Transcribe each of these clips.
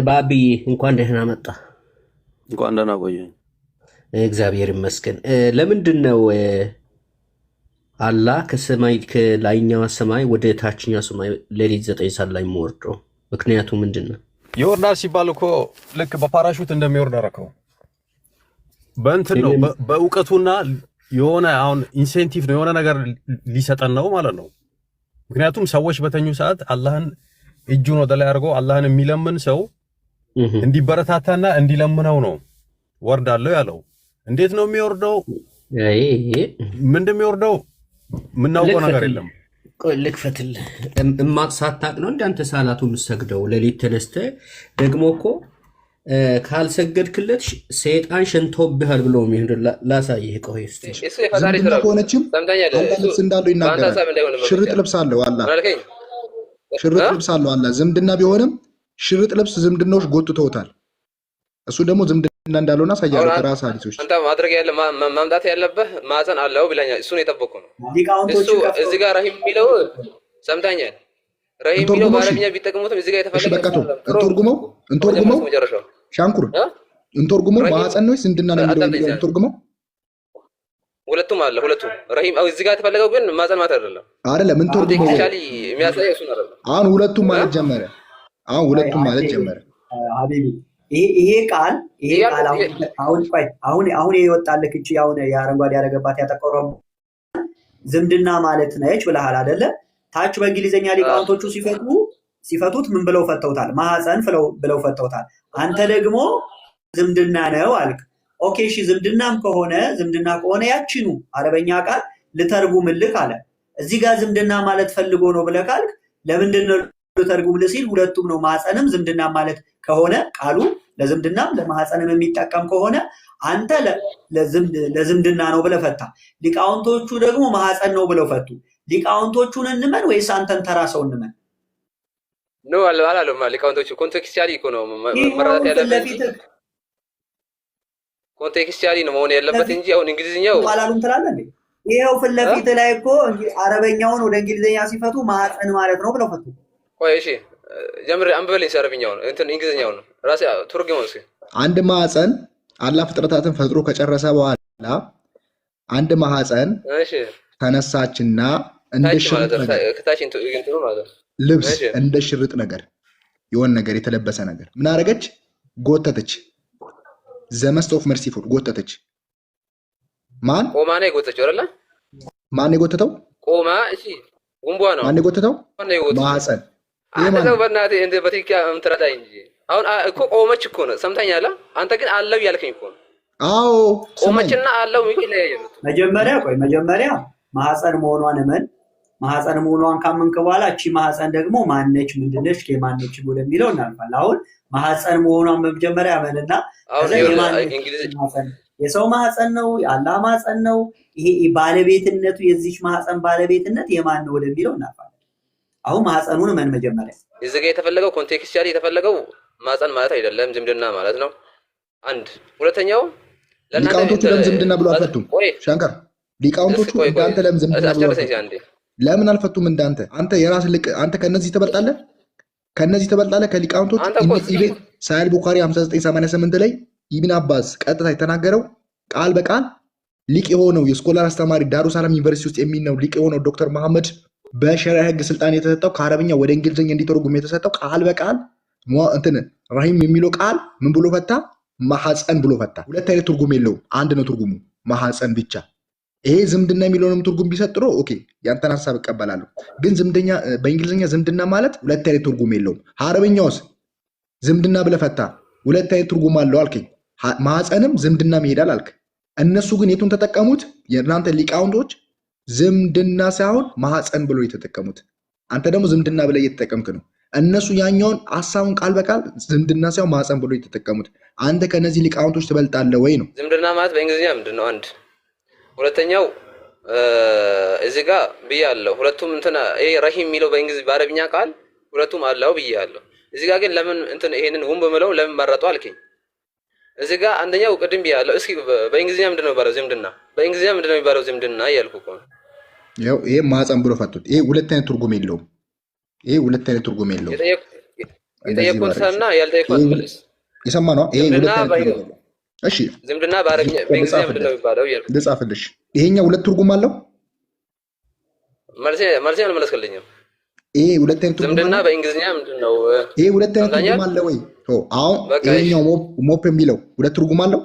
ባቢ እንኳን ደህና መጣ። እንኳን ደህና ቆየኝ። እግዚአብሔር ይመስገን። ለምንድን ነው አላህ ከሰማይ ከላይኛው ሰማይ ወደ ታችኛው ሰማይ ሌሊት 9 ሰዓት ላይ የሚወርደው? ምክንያቱ ምንድን ነው? ይወርዳል ሲባል እኮ ልክ በፓራሹት እንደሚወርድ አደረከው። በእንትን ነው በእውቀቱና የሆነ አሁን ኢንሴንቲቭ ነው የሆነ ነገር ሊሰጠን ነው ማለት ነው። ምክንያቱም ሰዎች በተኙ ሰዓት አላህን እጁን ወደ ላይ አድርጎ አላህን የሚለምን ሰው እንዲበረታታና እንዲለምነው ነው ወርዳለሁ ያለው። እንዴት ነው የሚወርደው? ምንድን የሚወርደው የምናውቀው ነገር የለም። ልክፈትልህ። እማቅ ሳታቅ ነው እንዳንተ ሳላቱ የምሰግደው። ሌሊት ተነስተህ ደግሞ እኮ ካልሰገድክለት ሰይጣን ሸንቶብሃል ብሎ የሚሄድ ላሳይህ። ቆይ ዝምድና ከሆነችም ልብስ እንዳለው ይናገራል። ሽርጥ ልብስ አለው አላ ሽርጥ ልብስ አለው አላ። ዝምድና ቢሆንም ሽርጥ ልብስ ዝምድናዎች ጎትተውታል። እሱ ደግሞ ዝምድና እንዳለውና ሳያለው ከራስ ሐዲሶች አንተ ማድረግ ያለ ማምጣት ያለበት ማፀን አለው ብለኛል። እሱን የጠበቁ ነው። እሱ እዚህ ጋር ረሂም የሚለው ሰምታኛል። ረሂም የሚለው በአረብኛ ቢጠቅሙትም እዚህ ጋር የተፈለገው በቃ እንተርጉመው ሻንኩር እንተርጉመው ማፀን ነው ዝምድና ነው የሚለው እንተርጉመው። ሁለቱም አለ ሁለቱም ረሂም እዚህ ጋር የተፈለገው ግን ማፀን ማለት አይደለም። እንተርጉመው ቴክኒካሊ የሚያሳየው እሱ ነው። አሁን ሁለቱም ማለት ጀመረ። ሀቢቢ ይሄ ቃል አሁን የወጣልህ እቺ አሁን የአረንጓዴ ያደረገባት ያጠቆረው ዝምድና ማለት ነች ብለሃል አይደለ? ታች በእንግሊዘኛ ሊቃውንቶቹ ሲፈቱት ምን ብለው ፈተውታል? ማህፀን ብለው ፈተውታል። አንተ ደግሞ ዝምድና ነው አልክ። ኦኬ እሺ፣ ዝምድና ከሆነ ያችኑ አረበኛ ቃል ልተርጉምልህ አለ። እዚህ ጋር ዝምድና ማለት ፈልጎ ነው ብለህ ካልክ ለምንድን ነው ልተርጉምልህ ሲል ሁለቱም ነው። ማህፀንም ዝምድና ማለት ከሆነ ቃሉ ለዝምድናም ለማህፀንም የሚጠቀም ከሆነ አንተ ለዝምድና ነው ብለህ ፈታ። ሊቃውንቶቹ ደግሞ ማህፀን ነው ብለው ፈቱ። ሊቃውንቶቹን እንመን ወይስ አንተን ተራ ሰው እንመን? ነው አላለም። ሊቃውንቶቹ ኮንቴክስቹዋሊ እኮ ነው መረዳት ያለበት። ኮንቴክስቹዋሊ ነው መሆን ያለበት እንጂ አሁን እንግሊዝኛው አላሉም ትላለህ እንዴ? ይሄው ፊት ለፊት ላይ እኮ አረበኛውን ወደ እንግሊዝኛ ሲፈቱ ማህፀን ማለት ነው ብለው ፈቱ። ቆይ እሺ ጀምር አንብበልኝ። አረብኛውን እንትን እንግሊዝኛውን ነው ራሴ ትርጉመው እስኪ። አንድ ማህፀን አላህ ፍጥረታትን ፈጥሮ ከጨረሰ በኋላ አንድ ማህፀን ተነሳችና እንደ ሽርጥ ነገር ልብስ እንደ ሽርጥ ነገር የሆነ ነገር የተለበሰ ነገር ምን አደረገች? ጎተተች። ዘመስት ኦፍ መርሲፉል ጎተተች። ቆማ ነው የጎተተችው አይደለ? ማን የጎተተው? ቆማ። እሺ ጉንቧ ነው። ማን የጎተተው? ማህፀን። አንተ በእናትህ እንደ በትክክል እንትራዳይ እንጂ አሁን እኮ ቆመች እኮ ነው። ሰምተኛል። አንተ ግን አለው ያልከኝ እኮ ነው። አዎ ቆመችና አለው ይለያያሉ። መጀመሪያ ማህፀን መሆኗን እመን። ማህፀን መሆኗን ካመንክ በኋላ እቺ ማህፀን ደግሞ ማነች ምንድነች ከማነች ወደሚለው እናልፋለን። አሁን ማህፀን መሆኗን በመጀመሪያ እመንና የሰው ማህፀን ነው የአላህ ማህፀን ነው ይሄ ባለቤትነቱ የዚች ማህፀን ባለቤትነት የማን ነው ወደሚለው እናልፋለን። አሁን ማህፀኑን እመን መጀመሪያ። እዚህ ጋር የተፈለገው ኮንቴክስቹዋሊ የተፈለገው ማህፀን ማለት አይደለም ዝምድና ማለት ነው። አንድ ሁለተኛው ሊቃውንቶቹ ለምን ዝምድና ብሎ አልፈቱም? ሻንከር ሊቃውንቶቹ እንዳንተ ለምን ዝምድና ብሎ ለምን አልፈቱም? እንዳንተ አንተ የራስ ልቅ አንተ ከነዚህ ተበልጣለህ ከሊቃውንቶቹ። ሳሂህ ቡኻሪ 5988 ላይ ኢብን አባስ ቀጥታ የተናገረው ቃል በቃል ሊቅ የሆነው የስኮላር አስተማሪ ዳሩ ሰላም ዩኒቨርሲቲ ውስጥ የሚነው ሊቅ የሆነው ዶክተር መሐመድ በሸሪዓ ህግ ስልጣን የተሰጠው ከአረብኛ ወደ እንግሊዝኛ እንዲተረጉም የተሰጠው ቃል በቃል እንትን ረሂም የሚለው ቃል ምን ብሎ ፈታ? ማህፀን ብሎ ፈታ። ሁለት አይነት ትርጉም የለውም፣ አንድ ነው ትርጉሙ ማህፀን ብቻ። ይሄ ዝምድና የሚለውንም ትርጉም ቢሰጥሮ ኦኬ ያንተን ሐሳብ እቀበላለሁ። ግን ዝምድና በእንግሊዝኛ ዝምድና ማለት ሁለት አይነት ትርጉም የለውም። አረብኛውስ ዝምድና ብለህ ፈታ፣ ሁለት አይነት ትርጉም አለው አልከኝ። ማህፀንም ዝምድናም ይሄዳል አልክ። እነሱ ግን የቱን ተጠቀሙት? የእናንተ ሊቃውንቶች ዝምድና ሳይሆን ማህፀን ብሎ የተጠቀሙት፣ አንተ ደግሞ ዝምድና ብለህ እየተጠቀምክ ነው። እነሱ ያኛውን ሐሳቡን ቃል በቃል ዝምድና ሳይሆን ማህፀን ብሎ የተጠቀሙት። አንተ ከነዚህ ሊቃውንቶች ትበልጣለህ ወይ ነው? ዝምድና ማለት በእንግሊዝኛ ምንድን ነው? አንድ ሁለተኛው እዚህ ጋር ብያለሁ። ሁለቱም እንትን ይሄ ረሂም የሚለው በእንግሊዝ በአረብኛ ቃል ሁለቱም አለው ብያለሁ። እዚህ ጋር ግን ለምን እንትን ይሄንን ሁም በመለው ለምን መረጡ አልከኝ? እዚህ ጋር አንደኛው ቅድም ብያለሁ። እስኪ በእንግሊዝኛ ምንድን ነው የሚባለው ዝምድና? በእንግሊዝኛ ምንድን ነው የሚባለው ዝምድና እያልኩ እኮ ነው። ይሄ ማህፀን ብሎ ፈቱት። ይሄ ሁለት አይነት ትርጉም የለውም። የጠየቁትና ያልጠየቁት መልስ የሰማ ነው። ይሄ እሺ፣ ዝምድና በአረብኛ በእንግሊዝኛ ምንድን ነው የሚባለው? ልጻፍልሽ። ይሄኛው ሁለት ትርጉም አለው። መልሴ አልመለስክልኝም። ይሄ ሁለት አይነት ትርጉም ዝምድና በእንግሊዝኛ ምንድን ነው? ይሄ ሁለት አይነት ትርጉም አለ ወይ? አሁን ይሄኛው ሞፕ የሚለው ሁለት ትርጉም አለው።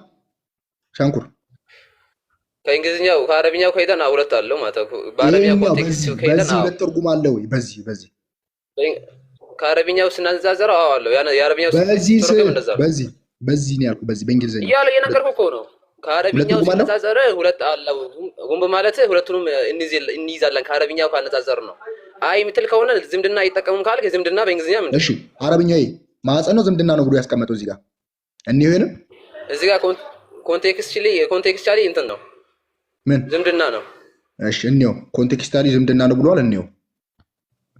ሻንኩር ከእንግሊዝኛው ከአረብኛው ከሄደን ሁለት አለው ማለት ነው። በአረብኛ ኮንቴክስት ከሄደን ሁለት ትርጉም አለ ወይ? በዚህ ከአረብኛው ስናነጻጽረው አለው። የአረብኛው በዚህ ነው ያልኩህ። በዚህ በእንግሊዝኛ እያለ እየነገርኩህ እኮ ነው። ከአረብኛው ስናነጻጽር ሁለት አለው። ጉንብ ማለት ሁለቱንም እንይዛለን ከአረብኛው ካነጻጸር ነው። አይ የምትል ከሆነ ዝምድና አይጠቀሙም ካልክ ዝምድና በእንግሊዝኛ ምንድን ነው? እሺ አረብኛው ማህፀን ነው ዝምድና ነው ብሎ ያስቀመጠው እዚህ ጋር እንይሄንም እዚህ ጋር ኮንቴክስቹዋሊ እንትን ነው ምን ዝምድና ነው። እሺ እንየው። ኮንቴክስቹዋሊ ዝምድና ነው ብሏል። እንየው።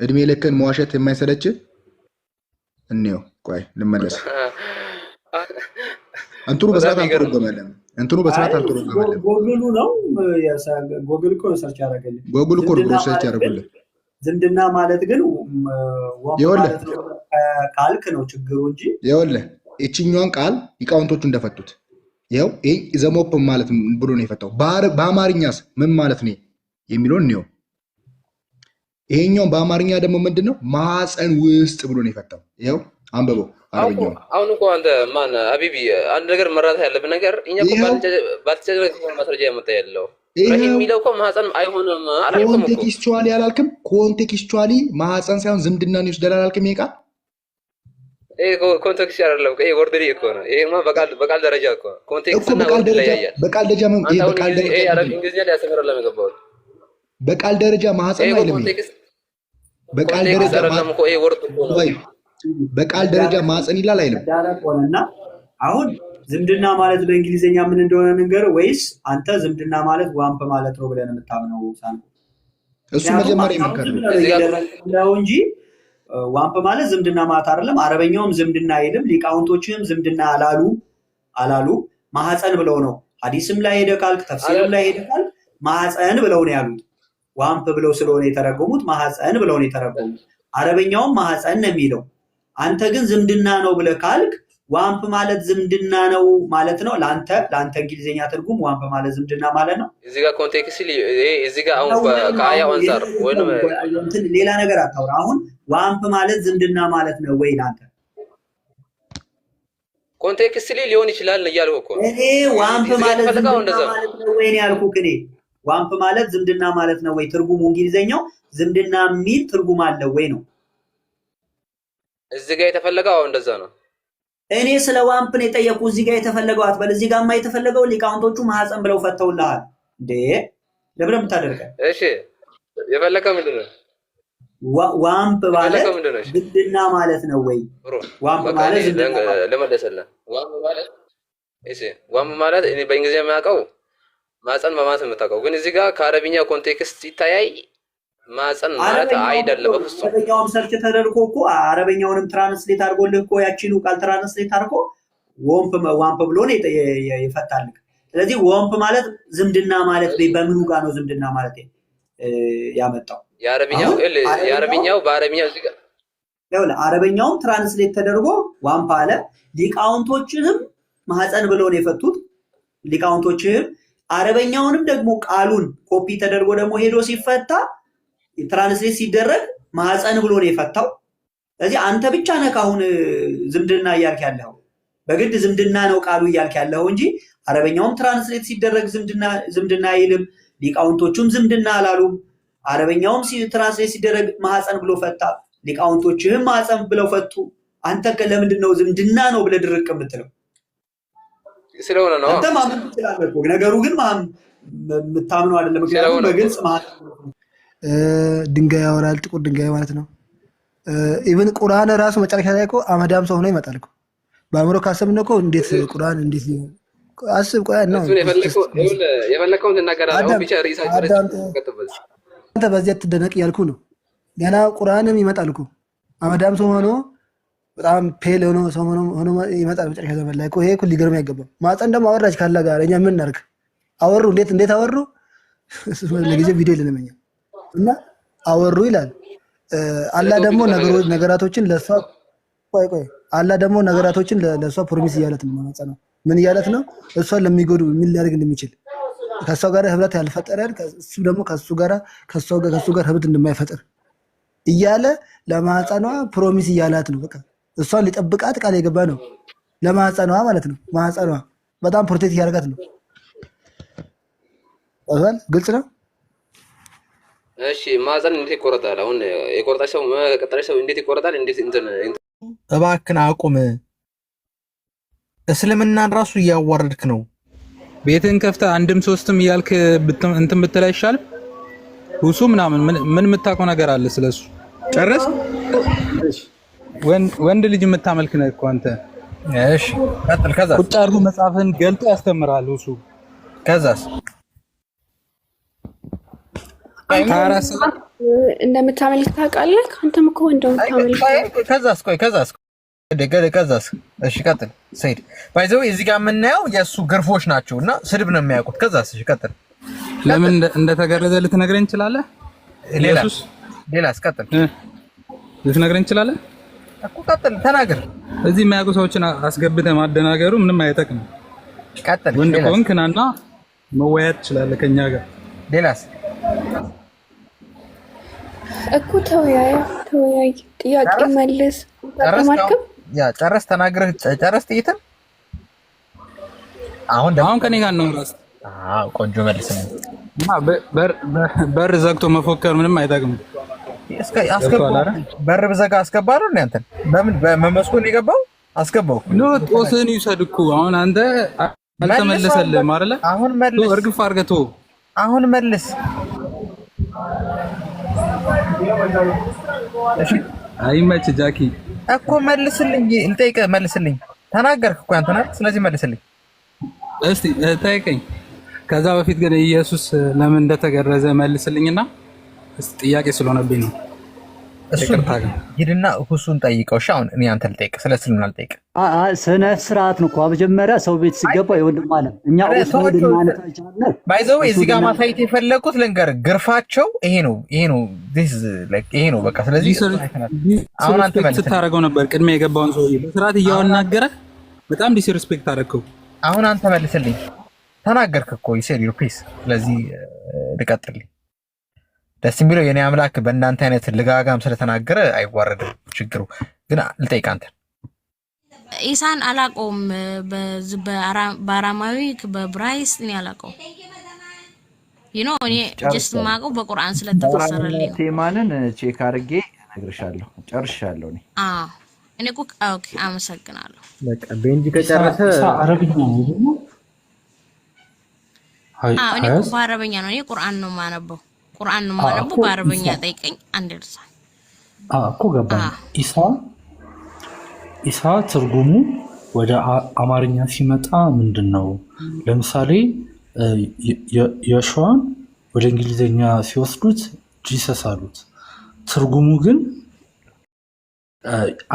እድሜ ልክን መዋሸት የማይሰለች እንየው። ቆይ ልመለስ። እንትኑ በስርዓት አልተረጎመለም። ጎግሉ ነው ጎግል እኮ ሰርች ያደረገልኝ። ጎግል እኮ ነው ሰርች ያደረገልኝ። ዝምድና ማለት ግን ማለት ነው ካልክ ነው ችግሩ እንጂ ይኸውልህ እቺኛውን ቃል ሊቃውንቶቹ እንደፈቱት ይኸው ይሄ ዘሞፕ ማለት ብሎ ነው የፈታው። በአማርኛስ ምን ማለት ነው የሚለውን ነው። ይሄኛው በአማርኛ ደግሞ ምንድነው ማህፀን ውስጥ ብሎ ነው የፈታው። ይኸው አንበበው አረብኛው። አሁን እኮ አንተ ማን ሀቢቢ አንድ ነገር መረዳት ያለብን ነገር እኛ እኮ ባልተጨረሰ ማስረጃ ያመጣ ያለው ረሂም የሚለው እኮ ማህፀን አይሆንም አላልኩም እኮ። ኮንቴክስቹዋሊ አላልክም? ኮንቴክስቹዋሊ ማህፀን ሳይሆን ዝምድናን ይወስዳል አላልክም? ይሄ ቃል ኮንቴክስት አይደለም። ይሄ ወርድሪ እኮ ነው። ይሄማ በቃል ደረጃ እኮ ኮንቴክስት እና ወርድ ላይ ያያል። በቃል ደረጃ እንግሊዝኛ ላይ ያስተምራል ለመገባው በቃል ደረጃ ማህፀን አይልም። በቃል ደረጃ አይደለም እኮ ይሄ ወርድ እኮ ነው። በቃል ደረጃ ማህፀን ይላል አይልም። ዳራቆንና አሁን ዝምድና ማለት በእንግሊዝኛ ምን እንደሆነ ነገር ወይስ አንተ ዝምድና ማለት ዋምፕ ማለት ነው ብለን የምታምነው ሳንኩ? እሱ መጀመሪያ ይመከራል እንጂ ዋምፕ ማለት ዝምድና ማለት አይደለም። አረበኛውም ዝምድና አይልም። ሊቃውንቶችም ዝምድና አላሉ ማህፀን ብለው ነው። ሐዲስም ላይ ሄደ ካልክ ተፍሲርም ላይ ሄደ ካልክ ማህፀን ብለው ነው ያሉት። ዋምፕ ብለው ስለሆነ የተረጎሙት ማህፀን ብለው ነው የተረጎሙት። አረበኛውም ማህፀን ነው የሚለው። አንተ ግን ዝምድና ነው ብለህ ካልክ ዋምፕ ማለት ዝምድና ነው ማለት ነው። ለአንተ እንግሊዝኛ ትርጉም ዋምፕ ማለት ዝምድና ማለት ነው። እዚህ ጋር ኮንቴክስት እዚህ ጋር አሁን ከአያው አንፃር ወይንም ሌላ ነገር አታውራ። አሁን ዋምፕ ማለት ዝምድና ማለት ነው ወይ ለአንተ? ኮንቴክስት ሊሆን ይችላል እያልኩ እኮ እኔ ዋምፕ ማለት ዝምድና ማለት ነው ወይ ነው ያልኩህ። እኔ ዋምፕ ማለት ዝምድና ማለት ነው ወይ ትርጉሙ እንግሊዝኛው ዝምድና የሚል ትርጉም አለው ወይ ነው እዚህ ጋር የተፈለገው እንደዛ ነው። እኔ ስለ ዋምፕ ነው የጠየቁ። እዚህ ጋር የተፈለገው አትበል። እዚህ ጋርማ የተፈለገው ሊቃውንቶቹ ማህፀን ብለው ፈተውልሃል እንዴ? ለምን የምታደርገው? እሺ የፈለከው ምንድን ነው? ዋምፕ ማለት ዝምድና ማለት ነው ወይ? ዋምፕ ማለት ለመለሰልህ ዋምፕ ማለት እኔ በእንግሊዝኛ የማውቀው ማህፀን በማለት የምታውቀው ግን እዚህ ጋር ከአረብኛ ኮንቴክስት ሲታያይ ማህፀን ማለት አይደለም። በፍጹም አረበኛውን ሰርች ተደርጎ እኮ አረበኛውንም ትራንስሌት አድርጎልህ እኮ ያቺኑ ቃል ትራንስሌት አድርጎ ዋምፕ ብሎ ነው ይፈታልህ። ስለዚህ ዋምፕ ማለት ዝምድና ማለት በምኑ ጋር ነው ዝምድና ማለት ያመጣው? የአረብኛው በአረብኛው እዚህ ጋር ያው አረበኛውም ትራንስሌት ተደርጎ ዋምፕ አለ። ሊቃውንቶችህም ማህፀን ብሎ ነው የፈቱት። ሊቃውንቶችህም አረበኛውንም ደግሞ ቃሉን ኮፒ ተደርጎ ደግሞ ሄዶ ሲፈታ ትራንስሌት ሲደረግ ማህፀን ብሎ ነው የፈታው። ስለዚህ አንተ ብቻ ነህ አሁን ዝምድና እያልክ ያለው። በግድ ዝምድና ነው ቃሉ እያልክ ያለው እንጂ አረበኛውም ትራንስሌት ሲደረግ ዝምድና አይልም። ሊቃውንቶቹም ዝምድና አላሉም። አረበኛውም ትራንስሌት ሲደረግ ማህፀን ብሎ ፈታ። ሊቃውንቶችህም ማህፀን ብለው ፈቱ። አንተ ለምንድን ነው ዝምድና ነው ብለህ ድርቅ የምትለው? ስለሆነ ነው። አንተ ማመን ትችላለህ እኮ ነገሩ ግን የምታምነው አይደለም። ምክንያቱም በግልጽ ድንጋይ ያወራል፣ ጥቁር ድንጋይ ማለት ነው። ኢቭን ቁርአን ራሱ መጨረሻ ላይ እኮ አመዳም ሰው ሆኖ ይመጣል እኮ። በአእምሮ ካሰብን እኮ እንዴት ቁርአን እንዴት አስብ። ቆይ ነው የፈለከውን ትናገራለህ። ብቻ አንተ በዚህ አትደነቅ እያልኩ ነው። ገና ቁርአንም ይመጣል እኮ አመዳም ሰው ሆኖ በጣም ፔል ሆኖ ሰው ሆኖ ይመጣል መጨረሻ ዘመን ላይ እኮ። ይሄ እኮ ሊገርም አይገባም። ማህፀን ደግሞ አወራች ካላ ጋር እኛ ምን እናድርግ? አወሩ እንዴት አወሩ? ለጊዜ ቪዲዮ የለንም እኛ እና አወሩ ይላል። አላህ ደግሞ ነገራቶችን ለሷ ቆይ አላህ ደግሞ ነገራቶችን ለእሷ ፕሮሚስ እያለት ነው ማጸና ምን እያለት ነው እሷን ለሚጎዱ ምን ሊያደርግ እንደሚችል ከሷ ጋር ህብረት ያልፈጠረን እሱ ደግሞ ከሱ ጋር ህብረት እንደማይፈጥር እያለ ለማጸኗ ፕሮሚስ እያላት ነው። በቃ እሷን ሊጠብቃት ቃል የገባ ነው ለማጸኗ ማለት ነው። ማጸኗ በጣም ፕሮቴክት እያደረጋት ነው። ግልጽ ነው። እሺ ማጸን እንዴት ይቆረጣል? አሁን የቆረጣ ሰው መቀጠለ ሰው እንዴት ይቆረጣል? እንዴት እንትን እባክህን አቁም። እስልምናን ራሱ እያዋረድክ ነው። ቤትን ከፍተህ አንድም ሶስትም እያልክ እንትን ብትል አይሻልም? ሁሱ ምናምን ምን የምታውቀው ነገር አለ ስለሱ? ጨረስ። ወንድ ልጅ የምታመልክ ነህ እኮ አንተ። እሺ ቀጥል። ከዛ ቁጭ አድርጎ መጽሐፍን ገልጦ ያስተምራል ሁሱ። ከዛስ እንደምታመልክ ታውቃለህ? አንተም እኮ እንደምታመልክ። ከዛስ እሺ ቀጥል። ሰይድ ባይዘው እዚህ ጋር የምናየው የእሱ ግርፎች ናቸው እና ስድብ ነው የሚያውቁት። ከዛስ እሺ ቀጥል። ለምን እንደተገረዘ ልትነግረኝ እንችላለህ? ሌላስ ቀጥል። ልትነግረኝ እንችላለህ እኮ ቀጥል፣ ተናገር። እዚህ የሚያውቁ ሰዎችን አስገብተህ ማደናገሩ ምንም አይጠቅም። ቀጥል። ወንድ ከሆንክ ናና መወያየት ትችላለህ ከኛ ጋር። ሌላስ እኮ ተወያይ፣ ጥያቄ መልስ። ጨረስ፣ ተናግረህ ጨረስ። ጥይትን አሁን ከኔ ጋር ነው ራስ። ቆንጆ መልስ ነው። በር ዘግቶ መፎከር ምንም አይጠቅም። በር ብዘጋ አስገባለሁ እንዴ? አንተን በምን በመስኮት ነው የገባው? አስገባው ነው። ጦስን ይውሰድ እኮ አሁን አንተ አልተመለሰልህም አይደለ? አሁን መልስ፣ እርግፍ አድርገህ ተወው። አሁን መልስ። እሺ አይመች ጃኪ እኮ መልስልኝ፣ ልጠይቅህ፣ መልስልኝ። ተናገርክ እኮ አንተ ነህ። ስለዚህ መልስልኝ እስቲ ጠይቀኝ። ከዛ በፊት ግን ኢየሱስ ለምን እንደተገረዘ መልስልኝና እስቲ ጥያቄ ስለሆነብኝ ነው። እሱ ሂድና ሁሱን ጠይቀው። እሺ አሁን እኔ አንተ ልጠይቅ፣ ስለ እስልምና ልጠይቅ። ስነ ስርዓት ነው እኮ መጀመሪያ ሰው ቤት ሲገባ የወንድም አለ እኛ ኡስማን ማለት አይቻልም። ባይዘው እዚህ ጋር ማሳየት የፈለኩት ልንገርህ፣ ግርፋቸው ይሄ ነው ይሄ ነው በቃ። ስለዚህ አሁን አንተ መልስ ስታደርገው ነበር ቅድሚያ የገባውን ሰው በስርዓት እያወናገረ በጣም ዲስሪስፔክት አደረከው። አሁን አንተ መልስልኝ። ተናገርክ እኮ ይሰድ ዩ ፒስ። ስለዚህ ልቀጥልኝ። ደስ የሚለው የኔ አምላክ በእናንተ አይነት ልጋጋም ስለተናገረ አይዋረድም። ችግሩ ግን ልጠይቅ አንተ ኢሳን አላውቀውም። በአራማዊ በብራይስ እኔ አላውቀውም። እኔ ጀስት ማውቀው በቁርአን ስለተፈሰረልኝ ነው። ቴማንን ቼክ አድርጌ እነግርሻለሁ። ጨርሻለሁ እኔ እኔ እኮ ኦኬ፣ አመሰግናለሁ። በቃ ቤንጂ ከጨረሰ አረብኛ ነው ደግሞ እኔ እኮ በአረበኛ ነው። እኔ ቁርአን ነው የማነበው በአረበኛ ጠይቀኝ። አንድ እርሳ እኮ ገባኝ። ኢሳ ትርጉሙ ወደ አማርኛ ሲመጣ ምንድን ነው? ለምሳሌ የሸዋን ወደ እንግሊዝኛ ሲወስዱት ጂሰስ አሉት። ትርጉሙ ግን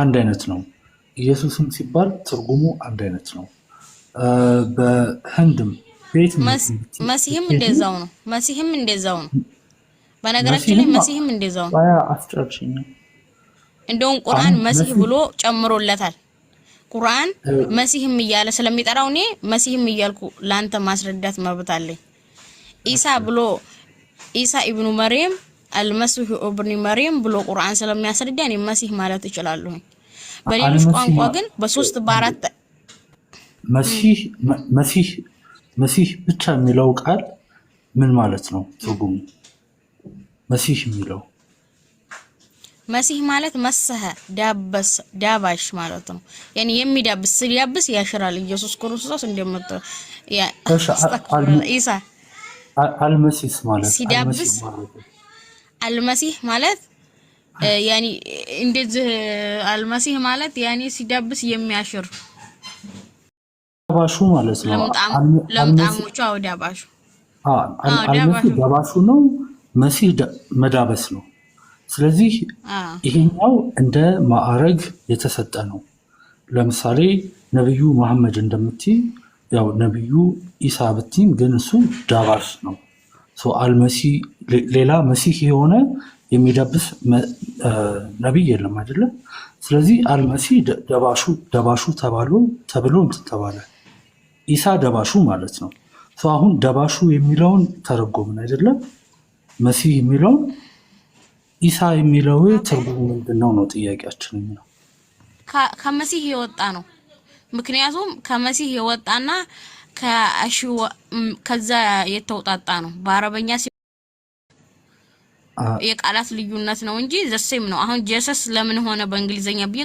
አንድ አይነት ነው። ኢየሱስም ሲባል ትርጉሙ አንድ አይነት ነው። በህንድም መሲህም እንደዛው ነው። በነገራችን ላይ መሲህም እንደዛው ነው። አስጨርሽኝ። እንደውም ቁርአን መሲህ ብሎ ጨምሮለታል። ቁርአን መሲህም እያለ ስለሚጠራው እኔ መሲህም እያልኩ ላንተ ማስረዳት መብት አለኝ። ኢሳ ኢብኑ መርየም አልመሲሁ ኢብኑ መርየም ብሎ ቁርአን ስለሚያስረዳ እኔ መሲህ ማለት እችላለሁ። በሌሎች ቋንቋ ግን በ3 በ4 መሲህ ብቻ የሚለው ቃል ምን ማለት ነው? ትርጉሙ መሲህ የሚለው መሲህ ማለት መሰህ ዳባሽ ማለት ነው። ያኒ የሚዳብስ ሲያብስ ያሽራል። ኢየሱስ ክርስቶስ እንደመጣ ኢሳ አልመሲህ ማለት ሲዳብስ አልመሲህ ማለት ያኒ እንደዚህ አልመሲህ ማለት ያኒ ሲዳብስ የሚያሽር ዳባሹ ማለት ነው። ለምጣሞቹ ዳባሹ አልመሲህ ዳባሹ ነው። መሲህ መዳበስ ነው። ስለዚህ ይሄኛው እንደ ማዕረግ የተሰጠ ነው። ለምሳሌ ነብዩ መሐመድ እንደምትይ ያው ነብዩ ኢሳ ብትይም ግን እሱ ዳባሽ ነው። አልመሲ ሌላ መሲህ የሆነ የሚደብስ ነቢይ የለም አይደለም። ስለዚህ አልመሲ ደባሹ ተብሎ እንትን ተባለ። ኢሳ ደባሹ ማለት ነው። አሁን ደባሹ የሚለውን ተረጎምን አይደለም። መሲህ የሚለውን ኢሳ የሚለው ትርጉሙ ምንድነው ነው ጥያቄያችን ነው። ከመሲህ የወጣ ነው። ምክንያቱም ከመሲህ የወጣና ከዛ የተውጣጣ ነው። በአረበኛ የቃላት ልዩነት ነው እንጂ ዘሴም ነው። አሁን ጄሰስ ለምን ሆነ በእንግሊዘኛ ብዬ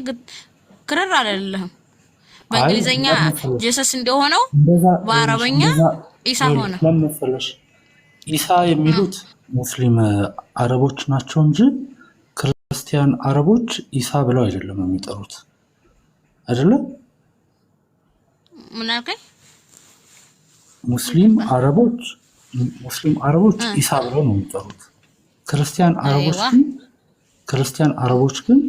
ክርር አይደለም። በእንግሊዘኛ ጄሰስ እንደሆነው በአረበኛ ኢሳ ሆነ። ለምንፈልሽ ኢሳ የሚሉት ሙስሊም አረቦች ናቸው እንጂ ክርስቲያን አረቦች ኢሳ ብለው አይደለም የሚጠሩት አይደለም። ምን አልከኝ? ሙስሊም አረቦች ኢሳ ብለው ነው የሚጠሩት። ክርስቲያን አረቦች ግን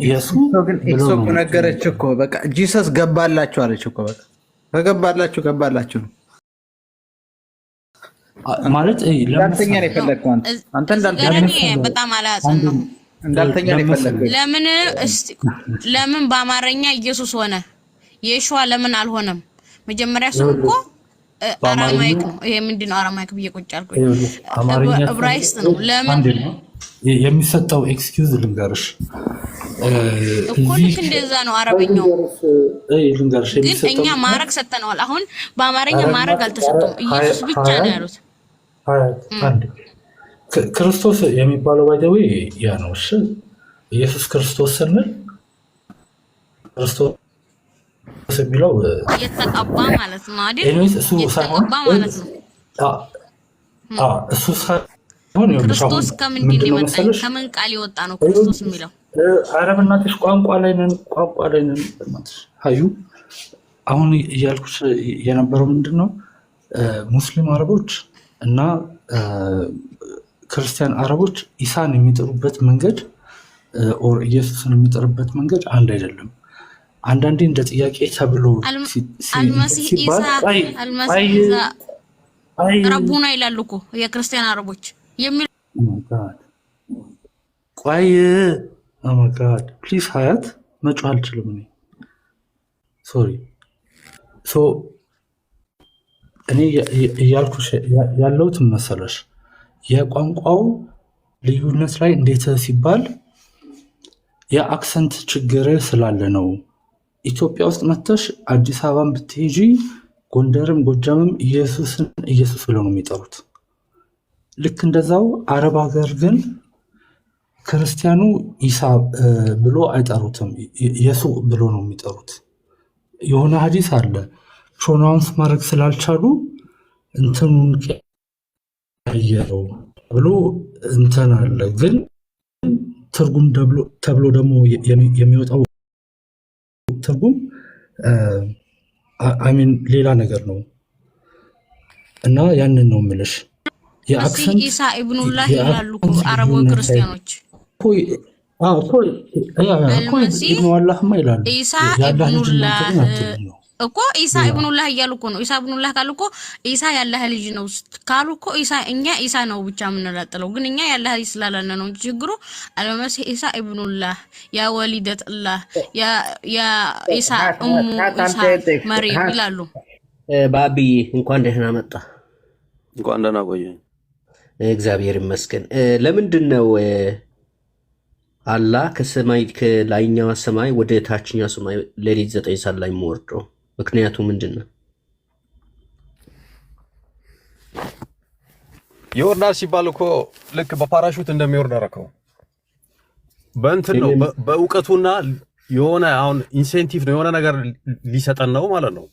ኢየሱስ እኮ ነገረች እኮ በቃ ጂሰስ ገባላችሁ አለች እኮ በቃ ገባላችሁ ነው ማለት እንዳልተኛ ነው የፈለግከው አንተ በጣም አላጸናም እንዳልተኛ ነው የፈለግከው። ለምን በአማርኛ ኢየሱስ ሆነ? የሽዋ ለምን አልሆነም? መጀመሪያ ስም እኮ አራማይክ ነው። ይሄ ምንድነው? አራማይክ ብዬ ቁጭ አልኩኝ። ዕብራይስጥ ነው። ለምን የሚሰጠው ኤክስኪውዝ ልንገርሽ እኮ ልክ እንደዛ ነው አረበኛው። ግን እኛ ማዕረግ ሰጥተነዋል። አሁን በአማርኛ ማዕረግ አልተሰጠውም። ኢየሱስ ብቻ ነው ያሉት። ክርስቶስ የሚባለው ባይደዌ ያ ነው። እሺ ኢየሱስ ክርስቶስ ስንል ክርስቶስ የሚለው የተቀባ ማለት ነው አይደል? የተቀባ ማለት ነው። እሱ ሳይሆን ክርስቶስ ከምንድን የመጣ ከምን ቃል የወጣ ነው ክርስቶስ የሚለው? ኧረ በእናትሽ ቋንቋ ላይ ነን። ሀዩ አሁን እያልኩሽ የነበረው ምንድን ነው? ሙስሊም አረቦች እና ክርስቲያን አረቦች ኢሳን የሚጠሩበት መንገድ ኦር ኢየሱስን የሚጠሩበት መንገድ አንድ አይደለም። አንዳንዴ እንደ ጥያቄ ተብሎ ሲባል ረቡና ይላሉ እኮ የክርስቲያን አረቦች የሚል ቆይ አማጋድ ፕሊዝ ሀያት መጮህ አልችልም እኔ ሶሪ። እኔ እያልኩሽ ያለሁት መሰለሽ የቋንቋው ልዩነት ላይ እንዴት ሲባል የአክሰንት ችግር ስላለ ነው። ኢትዮጵያ ውስጥ መተሽ አዲስ አበባን ብትሄጂ ጎንደርም ጎጃምም ኢየሱስን ኢየሱስ ብለው ነው የሚጠሩት። ልክ እንደዛው አረብ ሀገር ግን ክርስቲያኑ ኢሳ ብሎ አይጠሩትም፣ ኢየሱስ ብሎ ነው የሚጠሩት። የሆነ ሀዲስ አለ ፕሮናውንስ ማድረግ ስላልቻሉ እንትኑን ቀየረው ብሎ እንትን አለ። ግን ትርጉም ተብሎ ደግሞ የሚወጣው ትርጉም አሚን ሌላ ነገር ነው እና ያንን ነው የምልሽ። የአክሰንት ኢሳ ኢብኑላህ ይላሉ አረቦ ክርስቲያኖች ኢብኑላህማ ይላሉ። ኢሳ ኢብኑላህ እኮ ኢሳ ኢብኑላህ እያሉ እኮ ነው። ኢሳ ኢብኑላህ ካሉ እኮ ኢሳ ያላህ ልጅ ነው ካሉ እኮ ኢሳ እኛ ኢሳ ነው ብቻ የምንላጥለው። ግን እኛ ያላህ ልጅ ስላላለ ነው ችግሩ። አልመሲህ ኢሳ ኢብኑላህ ያ ወሊደትላህ ያ ኢሳ ኢሳ መርየም ይላሉ። ባቢ እንኳን ደህና መጣ። እንኳን ደህና ቆየኝ። እግዚአብሔር ይመስገን። ለምንድን ነው አላህ ከሰማይ ከላይኛው ሰማይ ወደ ታችኛው ሰማይ ሌሊት 9 ሰዓት ላይ የሚወርደው? ምክንያቱ ምንድን ነው? ይወርዳል ሲባል እኮ ልክ በፓራሹት እንደሚወርድ አደረከው። በእንትን ነው በእውቀቱና የሆነ አሁን ኢንሴንቲቭ ነው የሆነ ነገር ሊሰጠን ነው ማለት ነው።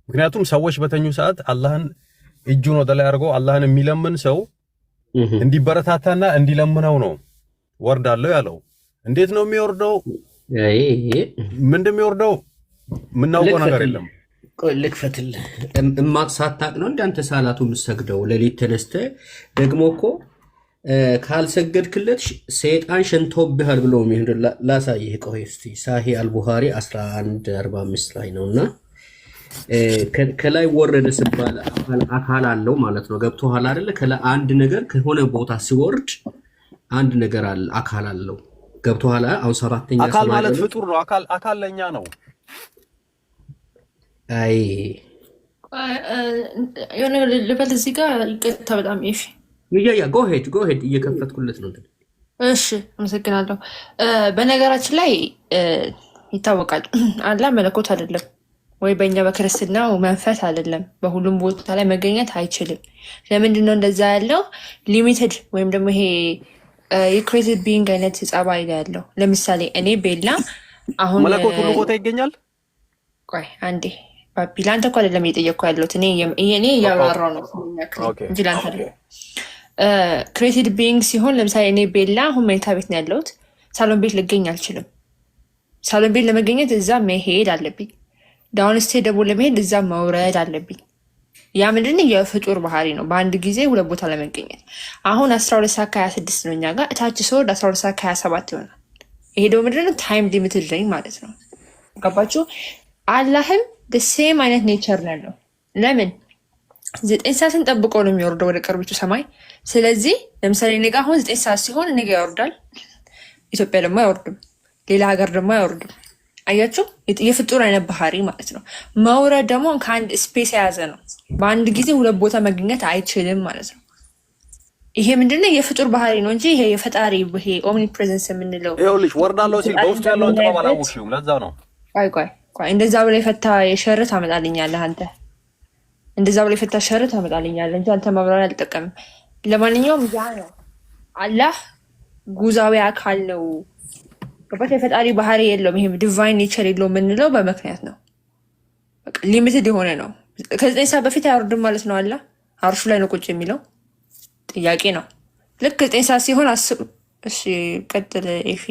ምክንያቱም ሰዎች በተኙ ሰዓት አላህን እጁን ወደ ላይ አድርጎ አላህን የሚለምን ሰው እንዲበረታታና እንዲለምነው ነው ወርዳለሁ ያለው። እንዴት ነው የሚወርደው? ምንድን የሚወርደው ምናውቀው ነገር የለም። ልክፈትልህ። እማቅ ሳታቅ ነው እንዳንተ ሳላቱ የምሰግደው። ሌሊት ተነስተህ ደግሞ እኮ ካልሰገድክለት ሰይጣን ሸንቶብሃል ብሎ ላሳይህ። ቆይ እስቲ ሳሂህ አልቡኻሪ 1145 ላይ ነውና ከላይ ወረደ ሲባል አካል አለው ማለት ነው። ገብቶሃል አይደለ? አንድ ነገር ከሆነ ቦታ ሲወርድ አንድ ነገር አለ፣ አካል አለው። ገብቶሃል? አሁን ሰባተኛ አካል ማለት ፍጡር ነው። አካል ለኛ ነው። አይ የሆነ ልበል እዚህ ጋር ይቅርታ በጣም እሺ። ያ ጎ ሄድ እየከፈትኩለት ነው። እሺ አመሰግናለሁ። በነገራችን ላይ ይታወቃል አላህ መለኮት አይደለም ወይ በእኛ በክርስትናው መንፈስ አይደለም። በሁሉም ቦታ ላይ መገኘት አይችልም። ለምንድን ነው እንደዛ ያለው? ሊሚትድ ወይም ደግሞ ይሄ የክሬትድ ቢንግ አይነት ጸባይ ላይ ያለው። ለምሳሌ እኔ ቤላ አሁን መለኮት ሁሉ ቦታ ይገኛል። ቆይ አንዴ ባቢ ላንተ እኮ አይደለም እየጠየቅኩ ያለሁት እኔ እያወራሁ ነው እንጂ ላንተ አይደለም። ክሬትድ ቢንግ ሲሆን ለምሳሌ እኔ ቤላ አሁን መኝታ ቤት ነው ያለሁት። ሳሎን ቤት ልገኝ አልችልም። ሳሎን ቤት ለመገኘት እዛ መሄድ አለብኝ። ዳውን ስቴት ደግሞ ለመሄድ እዛ መውረድ አለብኝ። ያ ምንድን የፍጡር ባህሪ ነው፣ በአንድ ጊዜ ሁለት ቦታ ለመገኘት። አሁን 12 ሰዓት ከ26 ነው እኛ ጋር፣ እታች ስወርድ 12 ሰዓት ከ27 ይሆናል። ይሄ ደግሞ ምንድነው ታይም ሊሚትድ ነኝ ማለት ነው። ገባችሁ? አላህም ሴም አይነት ኔቸር ነው ያለው። ለምን 9 ሰዓትን ጠብቆ ነው የሚወርደው ወደ ቅርቢቱ ሰማይ። ስለዚህ ለምሳሌ እኔ ጋ አሁን 9 ሰዓት ሲሆን እኔ ጋ ያወርዳል። ኢትዮጵያ ደግሞ አይወርድም፣ ሌላ ሀገር ደግሞ አይወርድም። አያችሁ? የፍጡር አይነት ባህሪ ማለት ነው። መውረድ ደግሞ ከአንድ ስፔስ የያዘ ነው። በአንድ ጊዜ ሁለት ቦታ መገኘት አይችልም ማለት ነው። ይሄ ምንድነው የፍጡር ባህሪ ነው እንጂ ይሄ የፈጣሪ ይሄ ኦምኒ ፕሬዘንስ የምንለው ይኸውልሽ፣ ወርዳለሁ ሲል በውስጡ ያለውን ጥበብ አላወቅሽውም። ለዛ ነው ቆይ እንደዛ ብላ የፈታ የሸርት ታመጣልኛለህ አንተ። እንደዛ ብላ የፈታ ሸርት ታመጣልኛለህ እንጂ አንተ ማብራሪያ አልጠቀምም። ለማንኛውም ያ ነው አላህ ጉዛዊ አካል ነው። ገባሽ? የፈጣሪ ባህሪ የለውም። ይሄ ዲቫይን ኔቸር የለውም የምንለው በምክንያት ነው። ሊሚትድ የሆነ ነው። ከ9 ሰዓት በፊት አይወርድም ማለት ነው። አላህ አርሹ ላይ ነው ቁጭ የሚለው ጥያቄ ነው። ልክ 9 ሰዓት ሲሆን አስብ። እሺ ቀጥል ኤፊ።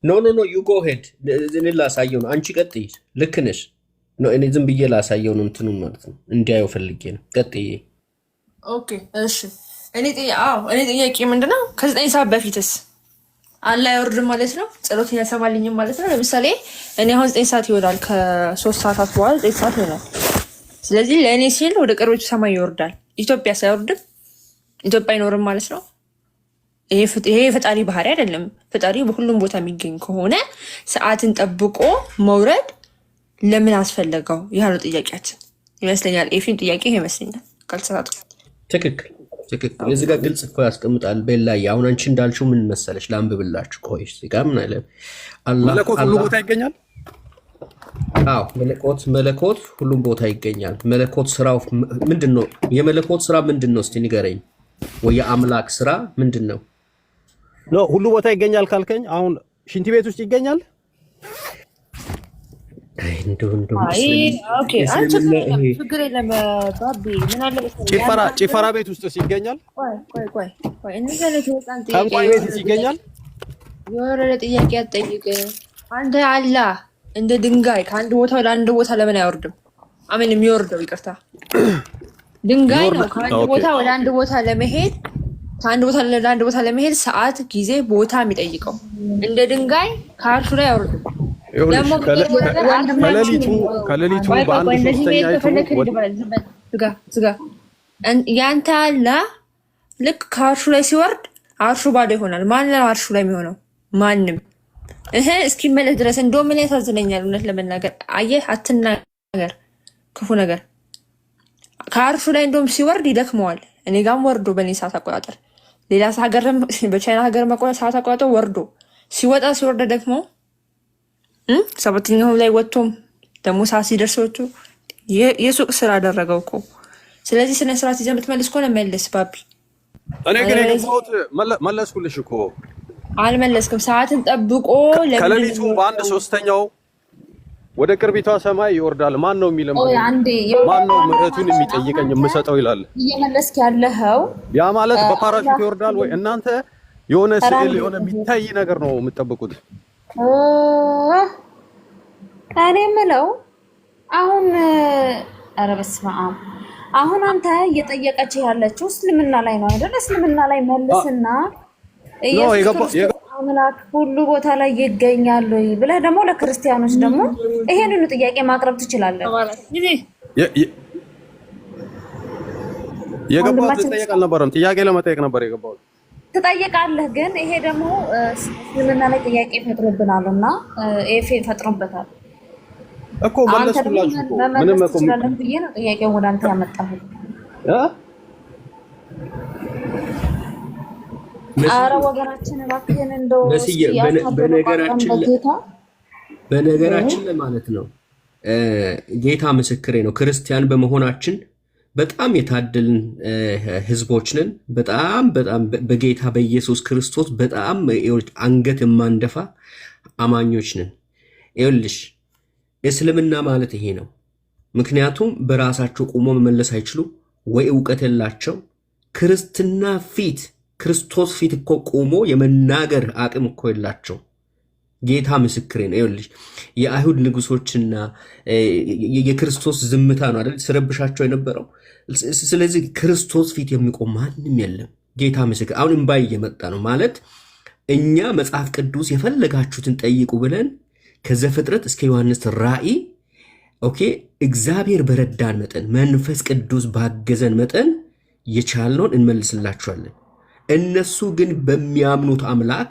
ኖ ዩ ጎ ሄድ። እኔ ላሳየው ነው። አንቺ ቀጥይ። ልክ ነሽ። እኔ ዝም ብዬ ላሳየው ነው እንትኑን ማለት ነው። እንዲያየው ፈልጌ ነው። ቀጥይ። ኦኬ እሺ። እኔ ጥያቄ ምንድነው ከ9 ሰዓት በፊትስ አላህ አይወርድም ማለት ነው? ጸሎት ያሰማልኝም ማለት ነው? ለምሳሌ እኔ አሁን 9 ሰዓት ይወዳል፣ ከ3 ሰዓታት በኋላ 9 ሰዓት ይሆናል። ስለዚህ ለእኔ ሲል ወደ ቅርቦቹ ሰማይ ይወርዳል። ኢትዮጵያ ሳይወርድም ኢትዮጵያ አይኖርም ማለት ነው? ይሄ የፈጣሪ ባህሪ አይደለም። ፈጣሪ በሁሉም ቦታ የሚገኝ ከሆነ ሰዓትን ጠብቆ መውረድ ለምን አስፈለገው? ይህ ነው ጥያቄያችን ይመስለኛል። ኤፊን ጥያቄ ይመስለኛል ካልተሳሳትኩ። ትክክል። እዚህ ጋር ግልጽ እኮ ያስቀምጣል። ቤላይ አሁን አንቺ እንዳልሽው ምን መሰለሽ ላንብብላችሁ። ቆይ እዚህ ጋር ምን አለ? መለኮት ሁሉ ቦታ ይገኛል። አዎ መለኮት ሁሉም ቦታ ይገኛል። መለኮት ስራው ምንድን ነው? የመለኮት ስራ ምንድን ነው? እስቲ ንገረኝ። ወይ የአምላክ ስራ ምንድን ነው? ሁሉ ቦታ ይገኛል ካልከኝ አሁን ሽንት ቤት ውስጥ ይገኛል። ጭፈራ ቤት ውስጥ ይገኛል። ጠንቋይ ቤት ውስጥ ይገኛል። የወረደ ጥያቄ አትጠይቅ አንተ። አላህ እንደ ድንጋይ ከአንድ ቦታ ወደ አንድ ቦታ ለምን አይወርድም? አሜን የሚወርደው ይቅርታ ድንጋይ ነው። ከአንድ ቦታ ወደ አንድ ቦታ ለመሄድ ከአንድ ቦታ ወደ አንድ ቦታ ለመሄድ ሰዓት፣ ጊዜ፣ ቦታ የሚጠይቀው እንደ ድንጋይ ከአርሹ ላይ አይወርድም። ከሌሊቱ በአንድ ዝጋ ያንተ አላህ ልክ ከአርሹ ላይ ሲወርድ አርሹ ባዶ ይሆናል። ማን ነው አርሹ ላይ የሚሆነው? ማንም እስኪመለስ ድረስ። እንደውም ምን ያሳዝነኛል እውነት ለመናገር አየህ፣ አትናገር ክፉ ነገር። ከአርሹ ላይ እንደውም ሲወርድ ይደክመዋል። እኔ ጋም ወርዶ በእኔ ሰዓት አቆጣጠር፣ ሌላ ሀገር በቻይና ሀገር ሰዓት አቆጣጠር ወርዶ ሲወጣ ሲወርድ ደግሞ 7ኛው ላይ ወጥቶም ደግሞ ሰዓት ሲደርስ ወጥቶ የሱቅ ስራ አደረገው እኮ። ስለዚህ ስነ ስርዓት ይዘህ የምትመልስ ከሆነ መልስ ባቢ። እኔ ግን የገባሁት መለስኩልሽ እኮ። አልመለስክም። ሰዓትን ጠብቆ ከሌሊቱ በአንድ 3ኛው ወደ ቅርቢቷ ሰማይ ይወርዳል። ማን ነው የሚለው? ማን ነው ምሕረቱን የሚጠይቀኝ የምሰጠው ይላል። እየመለስክ ያለኸው ያ ማለት በፓራሹት ይወርዳል ወይ? እናንተ የሆነ ስዕል የሆነ የሚታይ ነገር ነው የምትጠብቁት። እኔ የምለው አሁን ኧረ በስመ አብ፣ አሁን አንተ እየጠየቀች ያለችው እስልምና ላይ ነው አይደል? እስልምና ላይ መልስና አምላክ ሁሉ ቦታ ላይ ይገኛል ወይ ብለህ ደግሞ ለክርስቲያኖች ደግሞ ይሄንን ጥያቄ ማቅረብ ትችላለህ። የገባሁት ጥያቄ አልነበረም። ጥያቄ ለመጠየቅ ነበር የገባሁት። ትጠይቃለህ፣ ግን ይሄ ደግሞ እስልምና ላይ ጥያቄ ፈጥሮብናልና ኤፌ ፈጥሮበታል እኮ መለስኩላችሁ እኮ ምንም እኮ ስለለም ብዬ ነው ጥያቄውን ወደ አንተ ያመጣሁት። አረ ወገናችን እባክህን እንደው በነገራችን ላይ ማለት ነው ጌታ ምስክሬ ነው። ክርስቲያን በመሆናችን በጣም የታደልን ህዝቦች ነን። በጣም በጌታ በኢየሱስ ክርስቶስ በጣም አንገት የማንደፋ አማኞች ነን። ይኸውልሽ እስልምና ማለት ይሄ ነው። ምክንያቱም በራሳቸው ቆሞ መመለስ አይችሉ ወይ ዕውቀት የላቸው። ክርስትና ፊት ክርስቶስ ፊት እኮ ቆሞ የመናገር አቅም እኮ የላቸው። ጌታ ምስክሬ ነው። ይኸውልሽ የአይሁድ ንጉሶችና የክርስቶስ ዝምታ ነው አይደል ሲረብሻቸው የነበረው። ስለዚህ ክርስቶስ ፊት የሚቆም ማንም የለም። ጌታ ምስክር አሁን እንባይ እየመጣ ነው ማለት እኛ መጽሐፍ ቅዱስ የፈለጋችሁትን ጠይቁ ብለን ከዘፍጥረት እስከ ዮሐንስ ራእይ ኦኬ እግዚአብሔር በረዳን መጠን መንፈስ ቅዱስ ባገዘን መጠን የቻልነውን እንመልስላችኋለን። እነሱ ግን በሚያምኑት አምላክ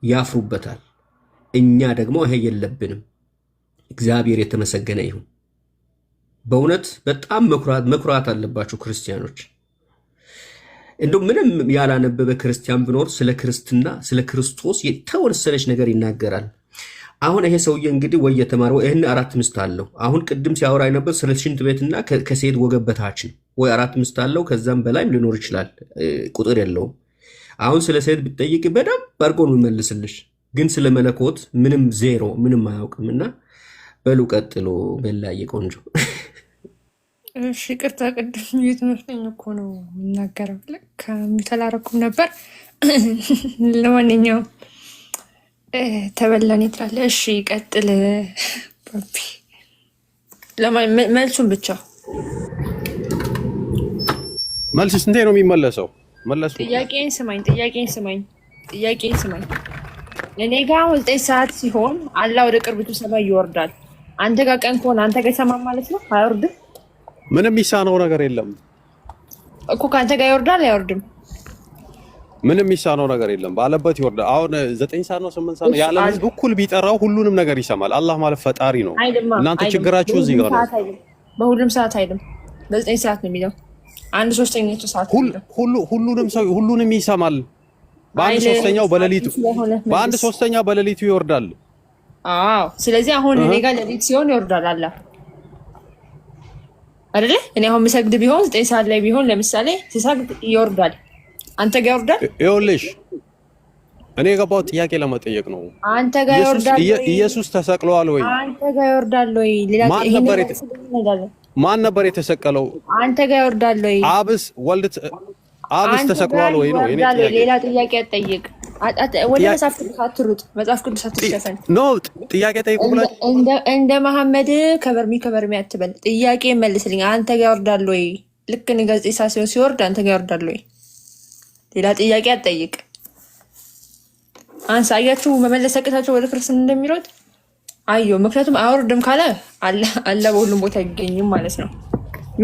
ያፍሩበታል። እኛ ደግሞ ይሄ የለብንም። እግዚአብሔር የተመሰገነ ይሁን። በእውነት በጣም መኩራት አለባችሁ ክርስቲያኖች። እንደው ምንም ያላነበበ ክርስቲያን ቢኖር ስለ ክርስትና ስለ ክርስቶስ የተወሰነች ነገር ይናገራል። አሁን ይሄ ሰውዬ እንግዲህ ወይ የተማረው ይሄን 4 ሚስት አለው። አሁን ቅድም ሲያወራ ነበር ስለ ሽንት ቤትና ከሴት ወገብ በታች ወይ 4 ሚስት አለው፣ ከዛም በላይም ሊኖር ይችላል፣ ቁጥር የለውም። አሁን ስለ ሴት ብትጠይቅ በደንብ አድርጎ ነው የሚመልስልሽ። ግን ስለ መለኮት ምንም ዜሮ ምንም አያውቅምና በሉ ቀጥሎ። በላዬ ቆንጆ እሺ ቅርታ ቅድም የትምህርተኝ እኮ ነው የምናገረው። ከሚተላረኩም ነበር። ለማንኛውም ተበላን ይጥላል። እሺ ቀጥል ባቢ። መልሱን ብቻ መልስ እንዴ ነው የሚመለሰው? መለሱ። ጥያቄን ስማኝ። እኔ ጋር 9 ሰዓት ሲሆን አላህ ወደ ቅርቢቱ ሰማይ ይወርዳል። አንተ ጋር ቀን ከሆነ አንተ ጋር ይሰማል ማለት ነው? አይወርድም። ምንም የሚሳነው ነገር የለም እኮ ከአንተ ጋር ይወርዳል አይወርድም? ምንም የሚሳነው ነገር የለም። ባለበት ይወርዳል። አሁን 9 ሰዓት ነው 8 ሰዓት ነው ያለ ህዝብ እኩል ቢጠራው ሁሉንም ነገር ይሰማል። አላህ ማለት ፈጣሪ ነው። እናንተ ችግራችሁ እዚህ ጋር ነው። በሁሉም ሰዓት አይደለም፣ በ9 ሰዓት ነው የሚለው። 1/3 ሰዓት ሁሉንም ሰው ሁሉንም ይሰማል። በ1/3 በሌሊቱ ይወርዳል። አዎ ስለዚህ አሁን እኔ ጋር ሌሊት ሲሆን ይወርዳል አላህ አይደለ? እኔ አሁን ምሰግድ ቢሆን 9 ሰዓት ላይ ቢሆን ለምሳሌ ሲሰግድ ይወርዳል። አንተ ጋር ይወርዳል? ይኸውልሽ እኔ የገባሁት ጥያቄ ለመጠየቅ ነው። አንተ ጋር ይወርዳል? ኢየሱስ ተሰቅሏል ወይ? አንተ ጋር ይወርዳል ወይ? ማን ነበር የተሰቀለው? አንተ ጋር ይወርዳል ወይ? አብስ ተሰቅሏል ወይ ነው የኔ ጥያቄ። ሌላ ጥያቄ አትጠይቅ። ወደ መጽሐፍ ቅዱስ አትሩጥ። መጽሐፍ ቅዱስ አትሸፈን። ኖ ጥያቄ ጠይቁ ብለህ እንደ መሐመድ ከበርሚ አትበል። ጥያቄ መልስልኝ። አንተ ጋር ይወርዳል ወይ? ልክ ንገጽ ኢሳ ሲወርድ አንተ ጋር ይወርዳል ወይ? ሌላ ጥያቄ አትጠይቅ። አንሳ። አያችሁ መመለስ አቅታቸው ወደ ክርስትና እንደሚሮጥ አዮ። ምክንያቱም አይወርድም ካለ አለ በሁሉም ቦታ አይገኝም ማለት ነው።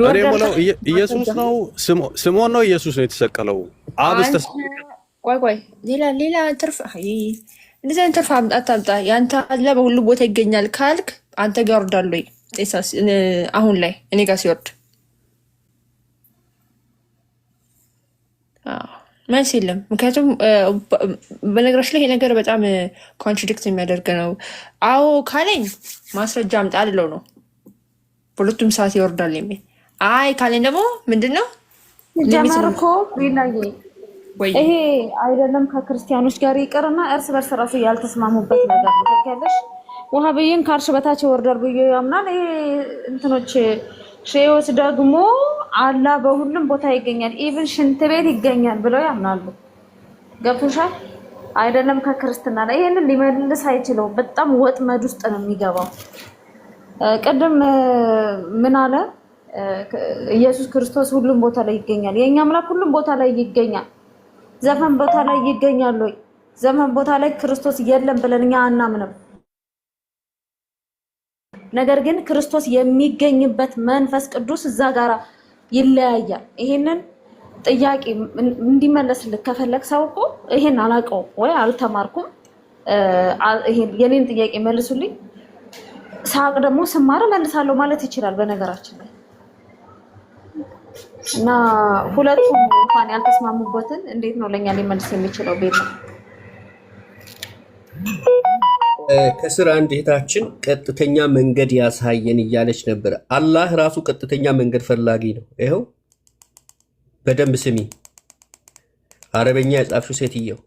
እኔ የምለው ኢየሱስ ነው ስምዖን ነው ኢየሱስ ነው የተሰቀለው? አብስ ቆይ ሌላ ትርፍ እንደዚህ አይነት ትርፍ አታምጣ። ያንተ አለ በሁሉም ቦታ ይገኛል ካልክ አንተ ጋር ይወርዳል ወይ? አሁን ላይ እኔ ጋር ሲወርድ መልስ የለም። ምክንያቱም በነገራችን ላይ ይሄ ነገር በጣም ኮንትራዲክት የሚያደርግ ነው። አዎ ካለኝ ማስረጃ አምጣ አልለው ነው በሁለቱም ሰዓት ይወርዳል የሚል። አይ ካለኝ ደግሞ ምንድን ነው ጀመር እኮ ይሄ አይደለም ከክርስቲያኖች ጋር ይቅርና እርስ በርስ ራሱ ያልተስማሙበት ነገር ነው። ታውቂያለሽ ወሃብይን ከአርሽ በታች ይወርዳል ብዬ ያምናል። ይሄ እንትኖች ሼዎች ደግሞ አላህ በሁሉም ቦታ ይገኛል፣ ኢቭን ሽንት ቤት ይገኛል ብለው ያምናሉ። ገብቶሻል አይደለም? ከክርስትና ላይ ይሄንን ሊመልስ አይችለው። በጣም ወጥመድ ውስጥ ነው የሚገባው። ቅድም ምን አለ? ኢየሱስ ክርስቶስ ሁሉም ቦታ ላይ ይገኛል። የኛ አምላክ ሁሉም ቦታ ላይ ይገኛል። ዘፈን ቦታ ላይ ይገኛል ወይ? ዘመን ቦታ ላይ ክርስቶስ የለም ብለን እኛ አናምንም። ነገር ግን ክርስቶስ የሚገኝበት መንፈስ ቅዱስ እዛ ጋራ ይለያያል። ይሄንን ጥያቄ እንዲመለስልህ ከፈለክ ሰው እኮ ይሄን አላውቀውም ወይ አልተማርኩም፣ ይሄን የኔን ጥያቄ መልሱልኝ፣ ሳቅ ደግሞ ስማር መልሳለሁ ማለት ይችላል። በነገራችን ላይ እና ሁለቱም እንኳን ያልተስማሙበትን እንዴት ነው ለኛ ሊመልስ የሚችለው? ቤት ከስር አንድ እህታችን ቀጥተኛ መንገድ ያሳየን እያለች ነበር። አላህ ራሱ ቀጥተኛ መንገድ ፈላጊ ነው። ይኸው በደንብ ስሚ፣ አረበኛ የጻፍሽው ሴትየው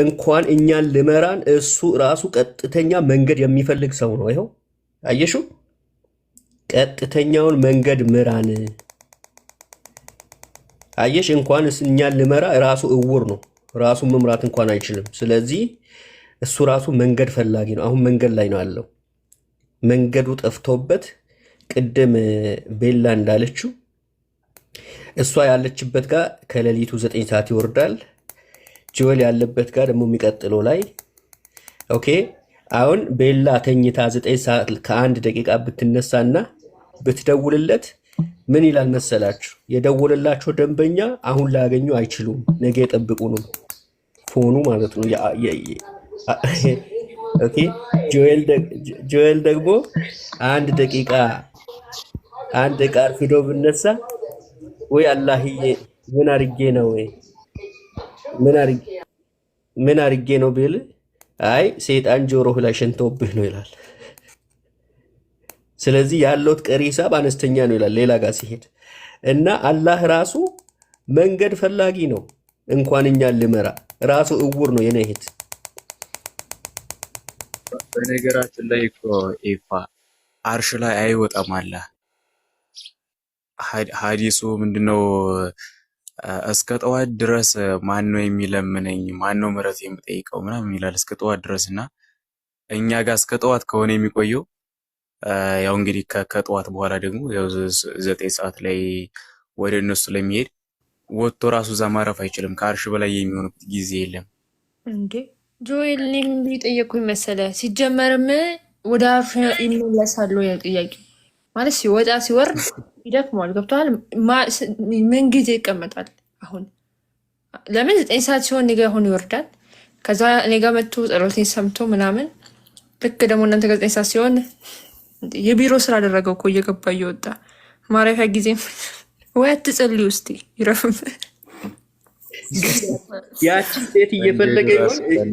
እንኳን እኛን ልመራን እሱ ራሱ ቀጥተኛ መንገድ የሚፈልግ ሰው ነው። ይኸው አየሽው፣ ቀጥተኛውን መንገድ ምራን። አየሽ፣ እንኳን እኛን ልመራ ራሱ እውር ነው፣ ራሱ መምራት እንኳን አይችልም። ስለዚህ እሱ ራሱ መንገድ ፈላጊ ነው። አሁን መንገድ ላይ ነው ያለው። መንገዱ ጠፍቶበት ቅድም ቤላ እንዳለችው እሷ ያለችበት ጋር ከሌሊቱ 9 ሰዓት ይወርዳል። ጆል ያለበት ጋር ደግሞ የሚቀጥለው ላይ ኦኬ። አሁን ቤላ ተኝታ 9 ሰዓት ከ1 ደቂቃ ብትነሳና ብትደውልለት ምን ይላል መሰላችሁ? የደወለላቸው ደንበኛ አሁን ላያገኙ አይችሉም፣ ነገ የጠብቁ ነው ፎኑ ማለት ነው። ኦኬ። ጆኤል ደግሞ 1 ደቂቃ አርፍዶ ብነሳ ወይ አላህዬ ምን አርጌ ነው ወይ ምን አርጌ ነው ቢል አይ ሰይጣን ጆሮህ ላይ ሸንቶብህ ነው ይላል። ስለዚህ ያለውት ቀሪ ሂሳብ አነስተኛ ነው ይላል ሌላ ጋር ሲሄድ እና አላህ ራሱ መንገድ ፈላጊ ነው። እንኳን እኛን ልመራ ራሱ እውር ነው የኔ እህት። በነገራችን ላይ እኮ ኤፋ አርሽ ላይ አይወጣም አላህ። ሐዲሱ ምንድነው? እስከ ጠዋት ድረስ ማን ነው የሚለምነኝ? ማን ነው ምሕረት የሚጠይቀው? ምናምን ይላል እስከ ጠዋት ድረስና እኛ ጋር እስከ ጠዋት ከሆነ የሚቆየው ያው እንግዲህ ከጠዋት በኋላ ደግሞ ያው 9 ሰዓት ላይ ወደ እነሱ ለሚሄድ ወጥቶ ራሱ እዛ ማረፍ አይችልም። ከአርሽ በላይ የሚሆንበት ጊዜ የለም እንዴ። ጆኤል እኔ ምን ጠየቅኩኝ መሰለ? ሲጀመርም ወደ አርሽ ይመለሳሉ? ያ ጥያቄ ማለት ሲወጣ ሲወርድ ይደክመዋል። ገብቶሃል? ምን ጊዜ ይቀመጣል? አሁን ለምን 9 ሰዓት ሲሆን እኔ ጋ አሁን ይወርዳል። ከዛ እኔ ጋ መጥቶ ጸሎቴን ሰምቶ ምናምን ልክ ደግሞ እናንተ ጋር 9 ሰዓት ሲሆን የቢሮ ስራ አደረገው እኮ እየገባ እየወጣ ማረፊያ ጊዜ ወይ አትጸልዩ እስቲ ይረፍም። ያቺ ሴት እየፈለገ ይሆን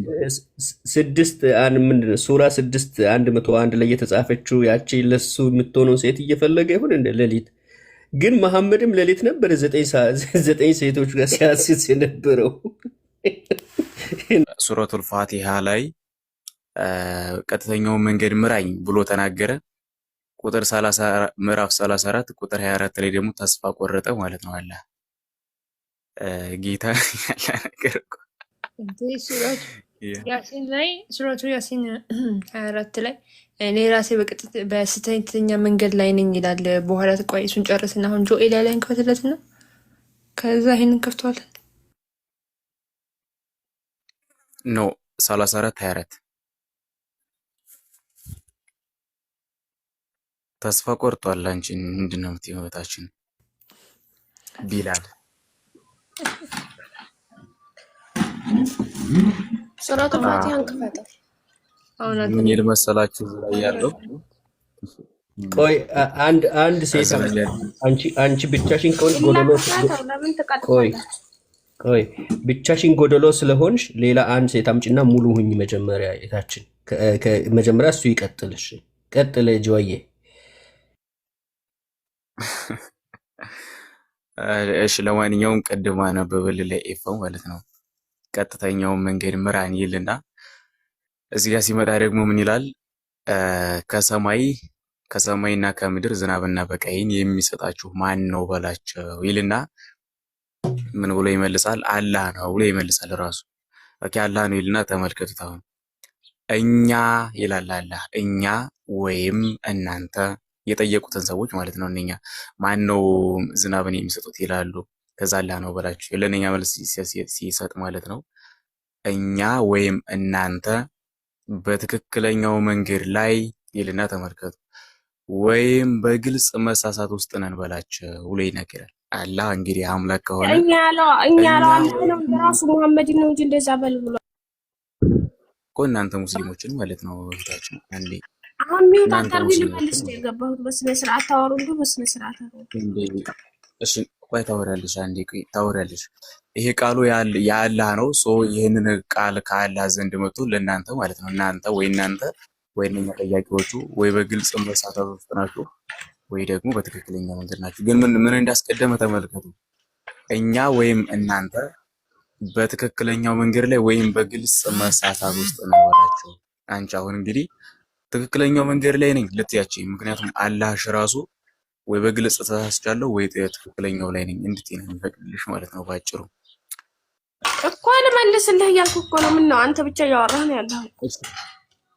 ሱራ 6:101 ላይ የተጻፈችው ያቺ ለሱ የምትሆነው ሴት እየፈለገ ይሆን እንደ ሌሊት። ግን መሐመድም ሌሊት ነበር 9 ሴቶች ጋር ሲያስስ የነበረው። ሱረቱል ፋቲሃ ላይ ቀጥተኛውን መንገድ ምራኝ ብሎ ተናገረ። ቁጥር 30 ምዕራፍ 34 ቁጥር 24 ላይ ደግሞ ተስፋ ቆረጠ ማለት ነው። አላህ ጌታ ያለ ነገር እኮ ያሲን ላይ ሱረቱ ያሲን 24 ላይ እኔ ራሴ በስተኛ መንገድ ላይ ነኝ ይላል። በኋላ ተቋይ እሱን ጨርስና አሁን ጆኤል ያለን ከፈተለት ነው። ከዛ ይሄንን ከፍቷለን ኖ 34 24 ተስፋ ቆርጧል። አንቺ ምንድነው የምትይወታችን ቢላል ሱረቱ ፋቲሃን ክፈተው። አሁን ምን ይልመሰላችሁ ላይ ያለው ቆይ አንድ ሴት አንቺ ብቻሽን ከሆንሽ ጎደሎ ቆይ ብቻሽን ጎደሎ ስለሆንሽ ሌላ አንድ ሴት አምጪና ሙሉ ሁኝ። መጀመሪያ የታችን መጀመሪያ እሱ ይቀጥልሽ። ቀጥለ ጆዬ። እሺ ለማንኛውም ቀድማ ነበበል ለኤፋው ማለት ነው። ቀጥተኛውን መንገድ ምራን ይልና እዚህ ጋር ሲመጣ ደግሞ ምን ይላል? ከሰማይና ከምድር ዝናብና በቀይን የሚሰጣችሁ ማን ነው በላቸው ይልና ምን ብሎ ይመልሳል? አላህ ነው ብሎ ይመልሳል ራሱ። ኦኬ አላህ ነው ይልና ተመልከቱት። አሁን እኛ ይላል አላህ፣ እኛ ወይም እናንተ የጠየቁትን ሰዎች ማለት ነው። እነኛ ማን ነው ዝናብን የሚሰጡት ይላሉ። ከዛ አላህ ነው በላቸው ለነኛ መልስ ሲሰጥ ማለት ነው። እኛ ወይም እናንተ በትክክለኛው መንገድ ላይ ይልና ተመልከቱ ወይም በግልጽ መሳሳት ውስጥ ነን በላቸው ብሎ ይነግራል። አላህ እንግዲህ አምላክ ከሆነ እኛ ያለው አላህ ነው ራሱ መሐመድ ነው እንጂ እንደዛ በል ብሎ እኮ እናንተ ሙስሊሞችን ማለት ነው እህታችን አንዴ አሁን ሚውት አታርጉ ልመልስ ነው የገባሁት በስነ ስርዓት ታወሩ እንዴ በስነ ስርዓት እንዴ እሺ ቆይ ታወራለሽ አንዴ ቆይ ታወራለሽ ይሄ ቃሉ ያላህ ነው ይሄንን ቃል ከአላህ ዘንድ መጥቶ ለእናንተ ማለት ነው እናንተ ወይነኛ ጠያቂዎቹ ወይ በግልጽ መሳሳት ውስጥ ናችሁ ወይ ደግሞ በትክክለኛ መንገድ ናችሁ ግን ምን እንዳስቀደመ ተመልከቱ እኛ ወይም እናንተ በትክክለኛው መንገድ ላይ ወይም በግልጽ መሳሳት ውስጥ ነው ወላችሁ አንቺ አሁን እንግዲህ ትክክለኛው መንገድ ላይ ነኝ ልትያቺ ምክንያቱም አላህ ራሱ ወይ በግልጽ ተሳስቻለሁ ወይ ትክክለኛው ላይ ነኝ እንድትይ ነው የሚፈቅድልሽ ማለት ነው ባጭሩ እኮ ለመልስልህ ያልኩ እኮ ነው ምን ነው አንተ ብቻ ያወራህ ነው ያለው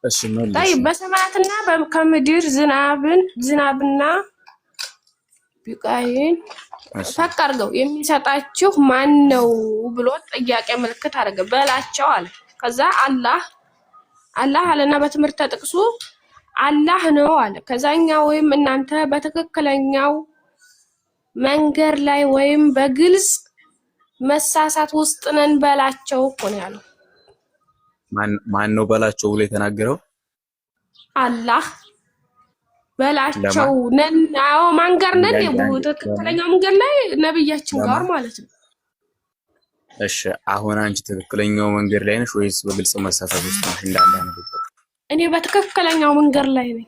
እሺ መልስ አይ በሰማያትና ከምድር ዝናብና ቢቃይን ፈቀርገው የሚሰጣችሁ ማን ነው ብሎ ጥያቄ ምልክት አደረገ በላቸው አለ ከዛ አላህ አለና በትምህርት ተጥቅሱ አላህ ነው አለ ከዛኛ ወይም እናንተ በትክክለኛው መንገድ ላይ ወይም በግልጽ መሳሳት ውስጥ ነን በላቸው እኮ ነው ያለው ማን ነው በላቸው ብሎ የተናገረው አላህ በላቸው ነን አዎ መንገር ነን ትክክለኛው መንገድ ላይ ነብያችን ጋር ማለት ነው እሺ አሁን አንቺ ትክክለኛው መንገድ ላይ ነሽ ወይስ በግልጽ መሳሳት ውስጥ ነሽ እንዳንዳ ነው እኔ በትክክለኛው መንገድ ላይ ነኝ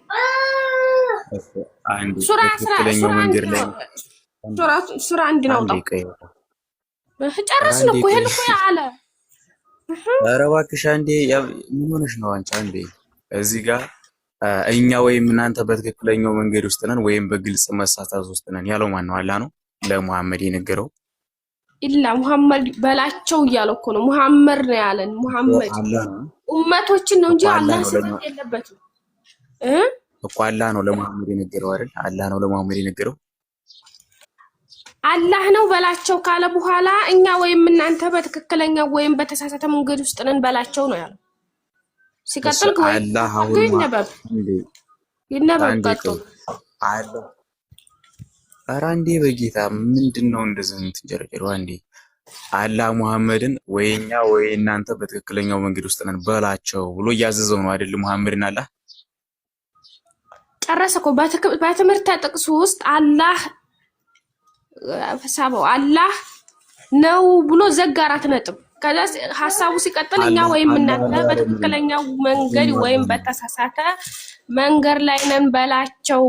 እሺ አንዴ ትክክለኛው መንገድ ላይ ሱራ እንድናውጣው ጨረስን እኮ ይሄን እኮ ያለ ኧረ እባክሽ አንዴ ምን ሆነሽ ነው አንቺ አንዴ እዚህ ጋር እኛ ወይም እናንተ በትክክለኛው መንገድ ውስጥ ነን ወይም በግልጽ መሳሳት ውስጥ ነን ያለው ማን ነው አላህ ነው ለሙሐመድ የነገረው ኢላ ሙሐመድ በላቸው እያለው እኮ ነው ሙሐመድ ነው ያለን ሙሐመድ ኡመቶችን ነው እንጂ አላህ ስህተት የለበትም እኮ አላህ ነው ለሙሐመድ የነገረው አይደል አላህ ነው ለሙሐመድ የነገረው አላህ ነው በላቸው ካለ በኋላ እኛ ወይም እናንተ በትክክለኛው ወይም በተሳሳተ መንገድ ውስጥ ነን በላቸው ነው ያለው ሲቀጥል አላህ አሁን ይነበብ ቀጥሎ አላህ ኧረ አንዴ በጌታ ምንድነው እንደዚህ የምትጀረጀረው አንዴ አላህ ሙሐመድን ወይኛ ወይ እናንተ በትክክለኛው መንገድ ውስጥ ነን በላቸው ብሎ ያዘዘው ነው አይደል ሙሐመድን አላህ ጨረሰኮ በትምህርት ተጥቅሱ ውስጥ አላህ ፈሳበው አላህ ነው ብሎ ዘጋራት ነጥብ ከዛ ሐሳቡ ሲቀጥል እኛ ወይም እናንተ በትክክለኛው መንገድ ወይም በተሳሳተ መንገድ ላይ ነን በላቸው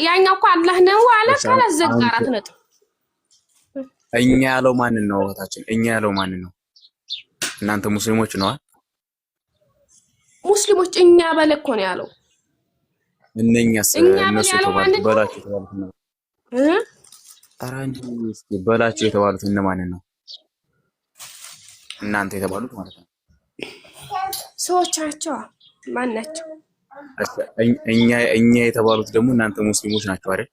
ያኛው እኮ አላህ ነው አለ ካለ ዘጋራት ነጥብ እኛ ያለው ማን ነው ወታችን እኛ ያለው ማን ነው እናንተ ሙስሊሞች ነው ሙስሊሞች እኛ በለኮ ነው ያለው እነኛስ እነሱ በላቸው ተባሉት ነው አራንጂ በላቸው የተባሉት እነማን ነው እናንተ የተባሉት ማለት ነው ሰዎች ናቸው ማን ናቸው እኛ የተባሉት ደግሞ እናንተ ሙስሊሞች ናቸው አይደል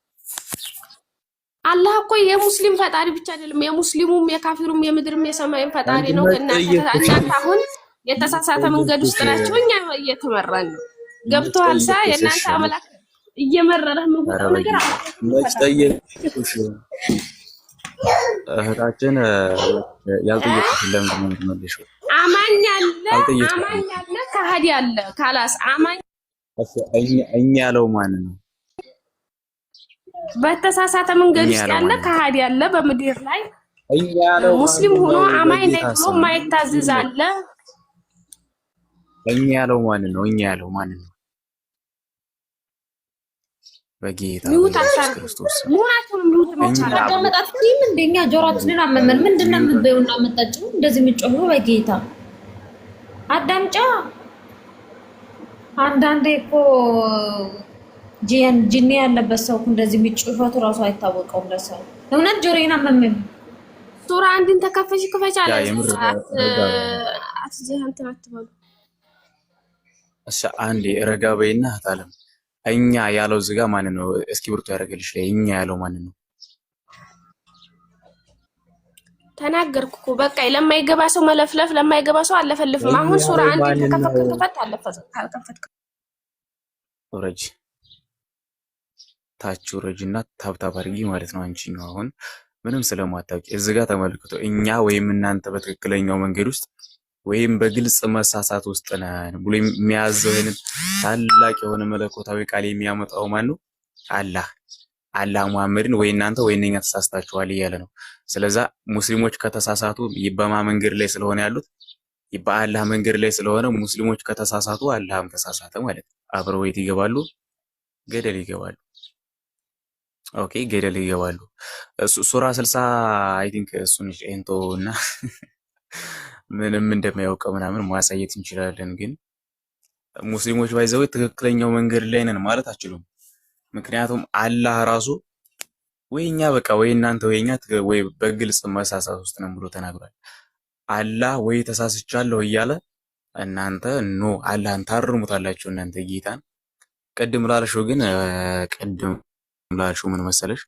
አላህ እኮ የሙስሊም ፈጣሪ ብቻ አይደለም የሙስሊሙም የካፊሩም የምድርም የሰማይም ፈጣሪ ነው እናንተ አሁን የተሳሳተ መንገድ ውስጥ ናቸው እኛ እየተመራን ነው ገብቶሃል ሳ የእናንተ አምላክ እየመረረህ ነው ነገር መጭጠየቁሽ እህታችን ያልጠየቁሽ ለምን ነው የምትመልሺው አማኝ አለ ከሃዲ አለ ካላስ አማኝ እኛ ያለው ማን ነው በተሳሳተ መንገድ ውስጥ ያለ ከሃዲ አለ በምድር ላይ ሙስሊም ሆኖ አማኝ ነኝ ብሎ ማይታዘዝ አለ እኛ ያለው ማን ነው እኛ ያለው ማን ነው በጌታ ኢየሱስ ክርስቶስ ሙራቱን ሉት መቻራ ተመጣጣኝ እንደኛ ጆሮአችንን አመመን ምንድነው የምትበዩና መጣጭው እንደዚህ የሚጮሁ በጌታ አዳምጫ አንዳንዴ እኮ ጂኒ ያለበት ሰው እንደዚህ የሚጮህቱ ራሱ አይታወቀውም ለሰው እውነት ጆሮዬን አመመኝ ሱራ አንድን ተከፈሽ ክፈቻለ አትዘንት አትበሉ እሺ አንዴ ረጋ በይና አታለም እኛ ያለው ዝጋ ማን ነው እስኪ ብርቱ ያደርገልሽ ላይ እኛ ያለው ማን ነው ተናገርኩ እኮ በቃ ለማይገባ ሰው መለፍለፍ ለማይገባ ሰው አለፈልፍም። አሁን ሱራ አንድ ተከፈተ አለፈ ወረጅ ታች ወረጅና ታብታብ አድርጊ ማለት ነው። አንቺ ነው አሁን ምንም ስለማታውቂ እዚህ ጋር ተመልክቶ እኛ ወይም እናንተ በትክክለኛው መንገድ ውስጥ ወይም በግልጽ መሳሳት ውስጥ ነን ብሎ የሚያዘው ይሄንን ታላቅ የሆነ መለኮታዊ ቃል የሚያመጣው ማን ነው? አላህ ሙሐመድን ወይ እናንተ ወይ እኛ ተሳስታችኋል እያለ ነው። ስለዚህ ሙስሊሞች ከተሳሳቱ በማ መንገድ ላይ ስለሆነ ያሉት በአላህ መንገድ ላይ ስለሆነ ሙስሊሞች ከተሳሳቱ አላህም ተሳሳተ ማለት ነው። አብረው ወይት ይገባሉ፣ ገደል ይገባሉ። ኦኬ ገደል ይገባሉ። ሱራ 60 አይ ቲንክ እሱን እንተውና ምንም እንደማያውቀው ምናምን ማሳየት እንችላለን። ግን ሙስሊሞች ባይዘው ትክክለኛው መንገድ ላይ ነን ማለት አችሉም። ምክንያቱም አላህ ራሱ ወይኛ በቃ ወይ እናንተ ወይኛ ወይ በግልጽ መሳሳት ውስጥ ነን ብሎ ተናግሯል። አላህ ወይ ተሳስቻለሁ እያለ እናንተ ኖ አላህን ታርሙታላችሁ እናንተ ጌታን። ቀድም ላልሽው ግን ቀድም ላልሽው ምን መሰለሽ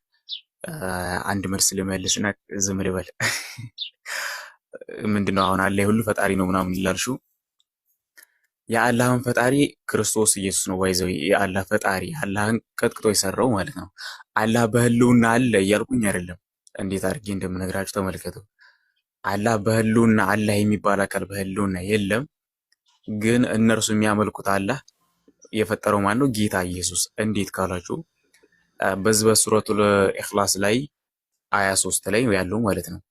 አንድ መልስ ልመልስና ዝም ልበል። ምንድነው አሁን አላህ ሁሉ ፈጣሪ ነው ምናምን ላልሽው የአላህን ፈጣሪ ክርስቶስ ኢየሱስ ነው ወይዘው የአላህ ፈጣሪ አላህን ቀጥቅጦ የሰራው ማለት ነው። አላህ በህልውና አለ እያልኩኝ አይደለም። እንዴት አድርጌ እንደምነግራችሁ ተመልከቱ። አላህ በህልውና አላህ የሚባል አካል በህልውና የለም። ግን እነርሱ የሚያመልኩት አላህ የፈጠረው ማን ነው? ጌታ ኢየሱስ። እንዴት ካላችሁ በዚህ በሱረቱል ኢኽላስ ላይ አያ 3 ላይ ያለው ማለት ነው።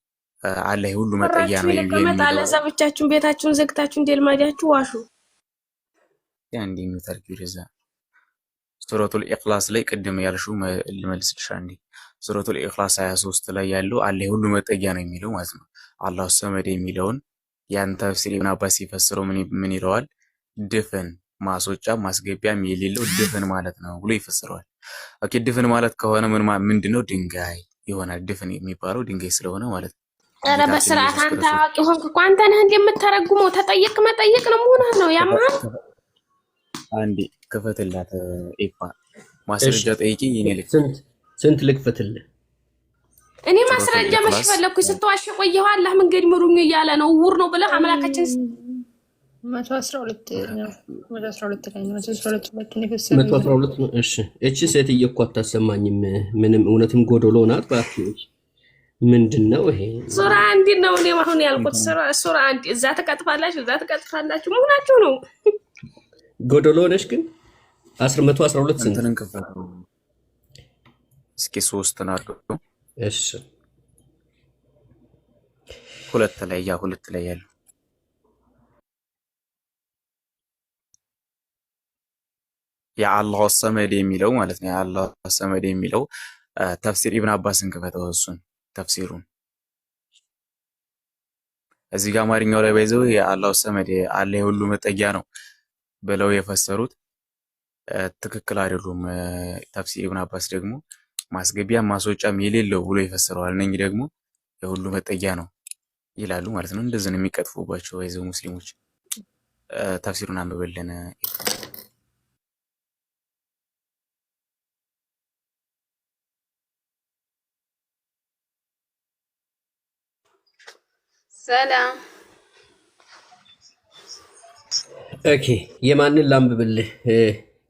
አላህ ሁሉ መጠጊያ ነው የሚለው ለዘብቻችሁን ቤታችሁን ዘግታችሁ እንደልማዳችሁ ዋሹ ያንዲ ምታርኪው ረዛ ሱረቱል ኢኽላስ ላይ ቀደም ያልሽው ልመልስልሽ አንዴ። ሱረቱል ኢኽላስ 23 ላይ ያለው አላህ ሁሉ መጠጊያ ነው የሚለው ማለት ነው። አላሁ ሰመድ የሚለውን ያን ተፍሲር ኢብኑ አባስ ሲፈስረው ምን ይለዋል? ድፍን ማስወጫ ማስገቢያም የሌለው ድፍን ማለት ነው ብሎ ይፈስረዋል። ኦኬ ድፍን ማለት ከሆነ ምንድነው? ድንጋይ ይሆናል። ድፍን የሚባለው ድንጋይ ስለሆነ ማለት ነው። ኧረ በስርዓት አንተ አዋቂ ሆንክ እኮ አንተ ነህ እንደምትተረጉመው። ተጠየቅ መጠየቅ ነው መሆንህ ነው ያማህ። አንዴ ክፈትላት ኤፋ ማስረጃ ጠይቂ። የኔ ልክ ስንት ልክፈትልህ? እኔ ማስረጃ መሽ ፈለኩኝ። ስትዋሽ ቆየሁ። አላህ መንገድ ምሩኝ እያለ ነው። ውር ነው ብለህ አምላካችን 112 ላይ ነው 112 ነው። እሺ እቺ ሴትዮ እኮ አታሰማኝም ምንም። እውነትም ጎዶሎ ናት። ባክሽ ምንድነው ይሄ? ሱራ አንድ ነው። እኔ አሁን ያልኩት ሱራ አንድ እዛ ተቀጥፋላችሁ መሆናችሁ ነው። ጎዶሎ ነሽ ግን 112 ስንት እንትን ከፈተው እስኪ 3 እናድርገው። እሺ ሁለት ላይ ያለው የአላሁ ሰመድ የሚለው ማለት ነው። የአላሁ ሰመድ የሚለው ተፍሲር ኢብኑ አባስን ከፈተው እሱን ተፍሲሩን እዚህ ጋር አማርኛው ላይ ባይዘው የአላሁ ሰመድ አላህ ሁሉ መጠጊያ ነው ብለው የፈሰሩት ትክክል አይደሉም። ተፍሲር ኢብኑ አባስ ደግሞ ማስገቢያ ማስወጫም የሌለው ብሎ ይፈስረዋል። እነኚህ ደግሞ የሁሉ መጠጊያ ነው ይላሉ ማለት ነው። እንደዚህ ነው የሚቀጥፉባቸው ባይዘው ሙስሊሞች። ተፍሲሩን አንብበልን። ሰላም ኦኬ የማንን ላንብብልህ?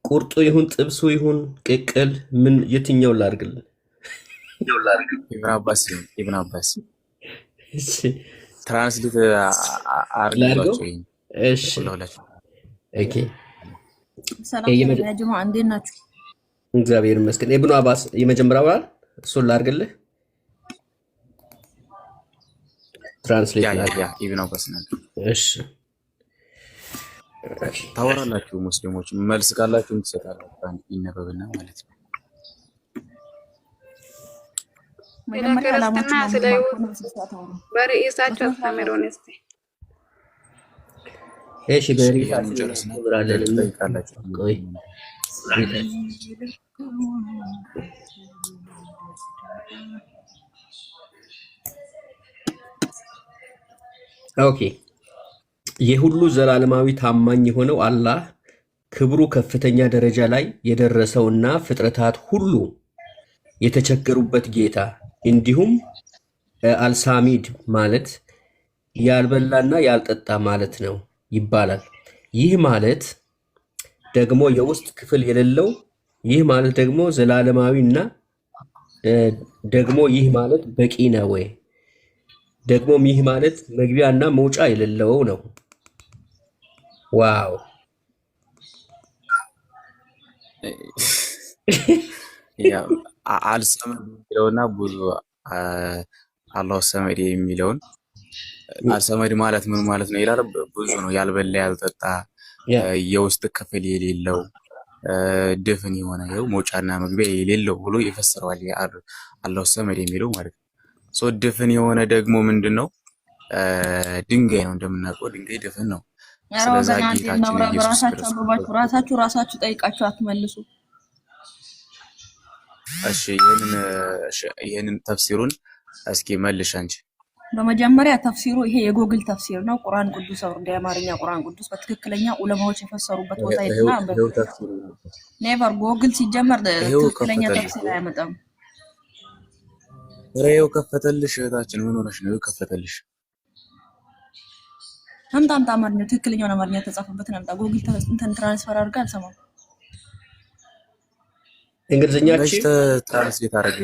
ቁርጡ ይሁን ጥብሱ ይሁን ቅቅል ምን የትኛው ላርግልህ? ኢብኑ አባስ እሺ ትራንስሌት አርጋቸው። እሺ ኦኬ ሰላም ያ ጀማዓ እንዴት ናችሁ? እግዚአብሔር ይመስገን። ኢብኑ አባስ የመጀመሪያው አይደል? እሱን ላርግልህ ትራንስሌት ያ ኢብኑ አባስ ነው። እሺ ታወራላችሁ ሙስሊሞች መልስ ካላችሁ ትሰጣላችሁ። አንድ ይነበብና ማለት ነው። ክርስትና በርዕሳቸው አስተምሩን እስቲ። እሺ በርዕሳቸው ጨርስና ብራለን እንጠይቃላችሁ። ቆይ ኦኬ የሁሉ ዘላለማዊ ታማኝ የሆነው አላህ ክብሩ ከፍተኛ ደረጃ ላይ የደረሰውና ፍጥረታት ሁሉ የተቸገሩበት ጌታ እንዲሁም አልሳሚድ ማለት ያልበላና ያልጠጣ ማለት ነው ይባላል። ይህ ማለት ደግሞ የውስጥ ክፍል የሌለው፣ ይህ ማለት ደግሞ ዘላለማዊና ደግሞ ይህ ማለት በቂ ነው ወይ? ደግሞም ይህ ማለት መግቢያና መውጫ የሌለው ነው። ዋው! አልሰመድ የሚለውና ብዙ አላሁ ሰመድ የሚለውን አልሰመድ ማለት ምን ማለት ነው ይላል። ብዙ ነው። ያልበላ ያልጠጣ የውስጥ ክፍል የሌለው ድፍን የሆነ መውጫና መግቢያ የሌለው ብሎ ይፈስረዋል አላሁ ሰመድ የሚለው ማለት ነው። ሶ ድፍን የሆነ ደግሞ ምንድነው? ድንጋይ ነው። እንደምናውቀው ድንጋይ ድፍን ነው። ስለዚህ ጌታችን ራሳችሁ ጠይቃችሁ አትመልሱ። እሺ ይሄንን ተፍሲሩን እስኪ መልሽ አንቺ። በመጀመሪያ ተፍሲሩ ይሄ የጎግል ተፍሲር ነው። ቁርአን ቅዱስ አውርደ የአማርኛ ቁርአን ቅዱስ በትክክለኛ ዑለማዎች የፈሰሩበት ቦታ ይጥና ኔቨር ጎግል ሲጀመር ትክክለኛ ተፍሲር አያመጣም። ሬው ከፈተልሽ እህታችን ምን ሆነሽ ነው? ከፈተልሽ አምጣ አማርኛ ትክክለኛውን አማርኛ ተጻፈበትን አምጣ። ጎግል እንትን ትራንስፈር አድርጋ አልሰማም። እንግሊዘኛችን ትራንስሌት አደረገ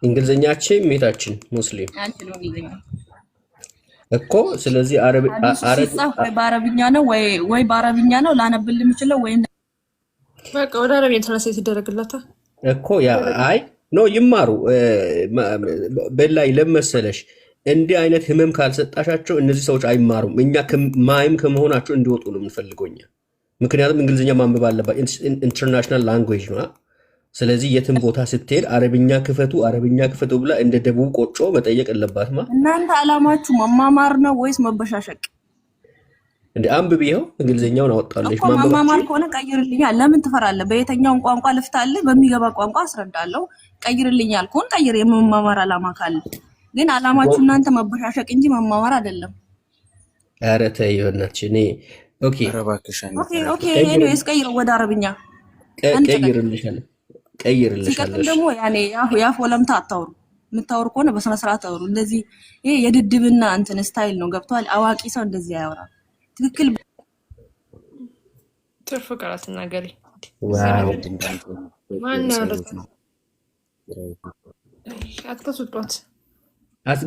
እንግሊዘኛችን ሜታችን ሙስሊም እኮ። ስለዚህ በአረብኛ ነው ወይ በአረብኛ ነው ላነብል የምችለው ወይ በቃ ወደ አረብኛ ትራንስሌት ይደረግላታል እኮ። ያ አይ ኖ ይማሩ በላይ ለመሰለሽ እንዲህ አይነት ህመም ካልሰጣሻቸው እነዚህ ሰዎች አይማሩም። እኛ ማይም ከመሆናቸው እንዲወጡ ነው የምንፈልገው እኛ። ምክንያቱም እንግሊዝኛ ማንበብ አለባት፣ ኢንተርናሽናል ላንጉዌጅ ነው። ስለዚህ የትም ቦታ ስትሄድ አረብኛ ክፈቱ ብላ እንደ ደቡብ ቆጮ መጠየቅ የለባትማ። እናንተ አላማችሁ መማማር ነው ወይስ መበሻሸቅ? እንደ አንብብ ይኸው እንግሊዝኛውን አወጣለሽ። መማማር ከሆነ ቀይርልኛል። ለምን ትፈራለህ? በየትኛውም ቋንቋ ልፍታለህ፣ በሚገባ ቋንቋ አስረዳለሁ። ቀይርልኛል ከሆነ ቀይር፣ የመማማር አላማ ካለ። ግን አላማችሁ እናንተ መበሻሸቅ እንጂ መማማር አይደለም። ኧረ ተይ በእናትሽ። እኔ ኦኬ ኤኒዌይስ ቀይረው ወደ አረብኛ ቀይርልሻለሁ። ሲቀጥል ደግሞ ያኔ ያፍ ወለምታ አታውሩ። የምታወሩ ከሆነ በስነ ስርዓት አውሩ። እንደዚህ ይሄ የድድብና እንትን ስታይል ነው። ገብቷል? አዋቂ ሰው እንደዚህ አያወራም። ትክክል ትርፍ ቃላት ተናገሪ። ዋው ማነው አትከሱት።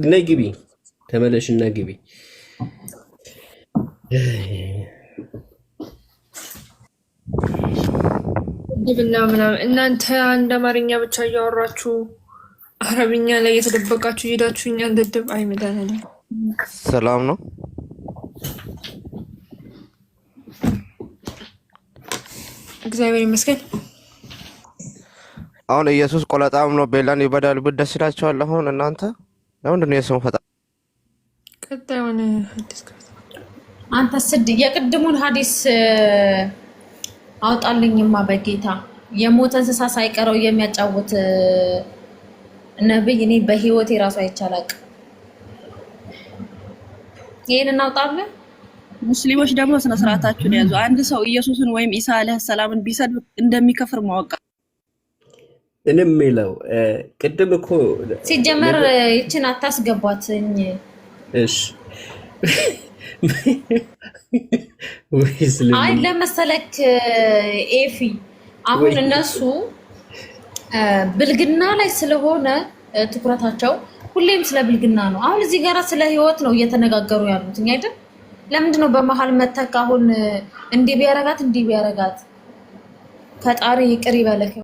ነይ ግቢ፣ ተመለሽና ግቢ። ድብና ምናምን እናንተ አንድ አማርኛ ብቻ እያወራችሁ አረብኛ ላይ የተደበቃችሁ ሄዳችሁ እኛን ደደብ አይመዳናል። ሰላም ነው። እግዚአብሔር ይመስገን። አሁን ኢየሱስ ቆለጣም ነው ቤላን ይበዳል ደስ ይላችኋል። አሁን እናንተ ለምንድን ነው የስሙ ፈጣ ቀጣዩን ሐዲስ አንተ ስድ የቅድሙን ሐዲስ አውጣልኝማ በጌታ የሞተ እንስሳ ሳይቀረው የሚያጫውት ነብይ እኔ በህይወቴ ራሱ አይቻላቅ። ይሄንን አውጣልኝ። ሙስሊሞች ደግሞ ስነ ስርዓታችሁን ያዙ። አንድ ሰው ኢየሱስን ወይም ኢሳ አለይሂ ሰላምን ቢሰድብ እንደሚከፍር ማወቅ እንም ይለው ቅድም እኮ ሲጀመር ይችን አታስገቧትኝ። እሺ አይ ለመሰለክ ኤፊ አሁን እነሱ ብልግና ላይ ስለሆነ ትኩረታቸው ሁሌም ስለ ብልግና ነው። አሁን እዚህ ጋር ስለ ህይወት ነው እየተነጋገሩ ያሉት አይደል? ለምንድነው በመሃል መተክ አሁን እንዲህ ቢያረጋት ፈጣሪ ይቅር ይበለክ።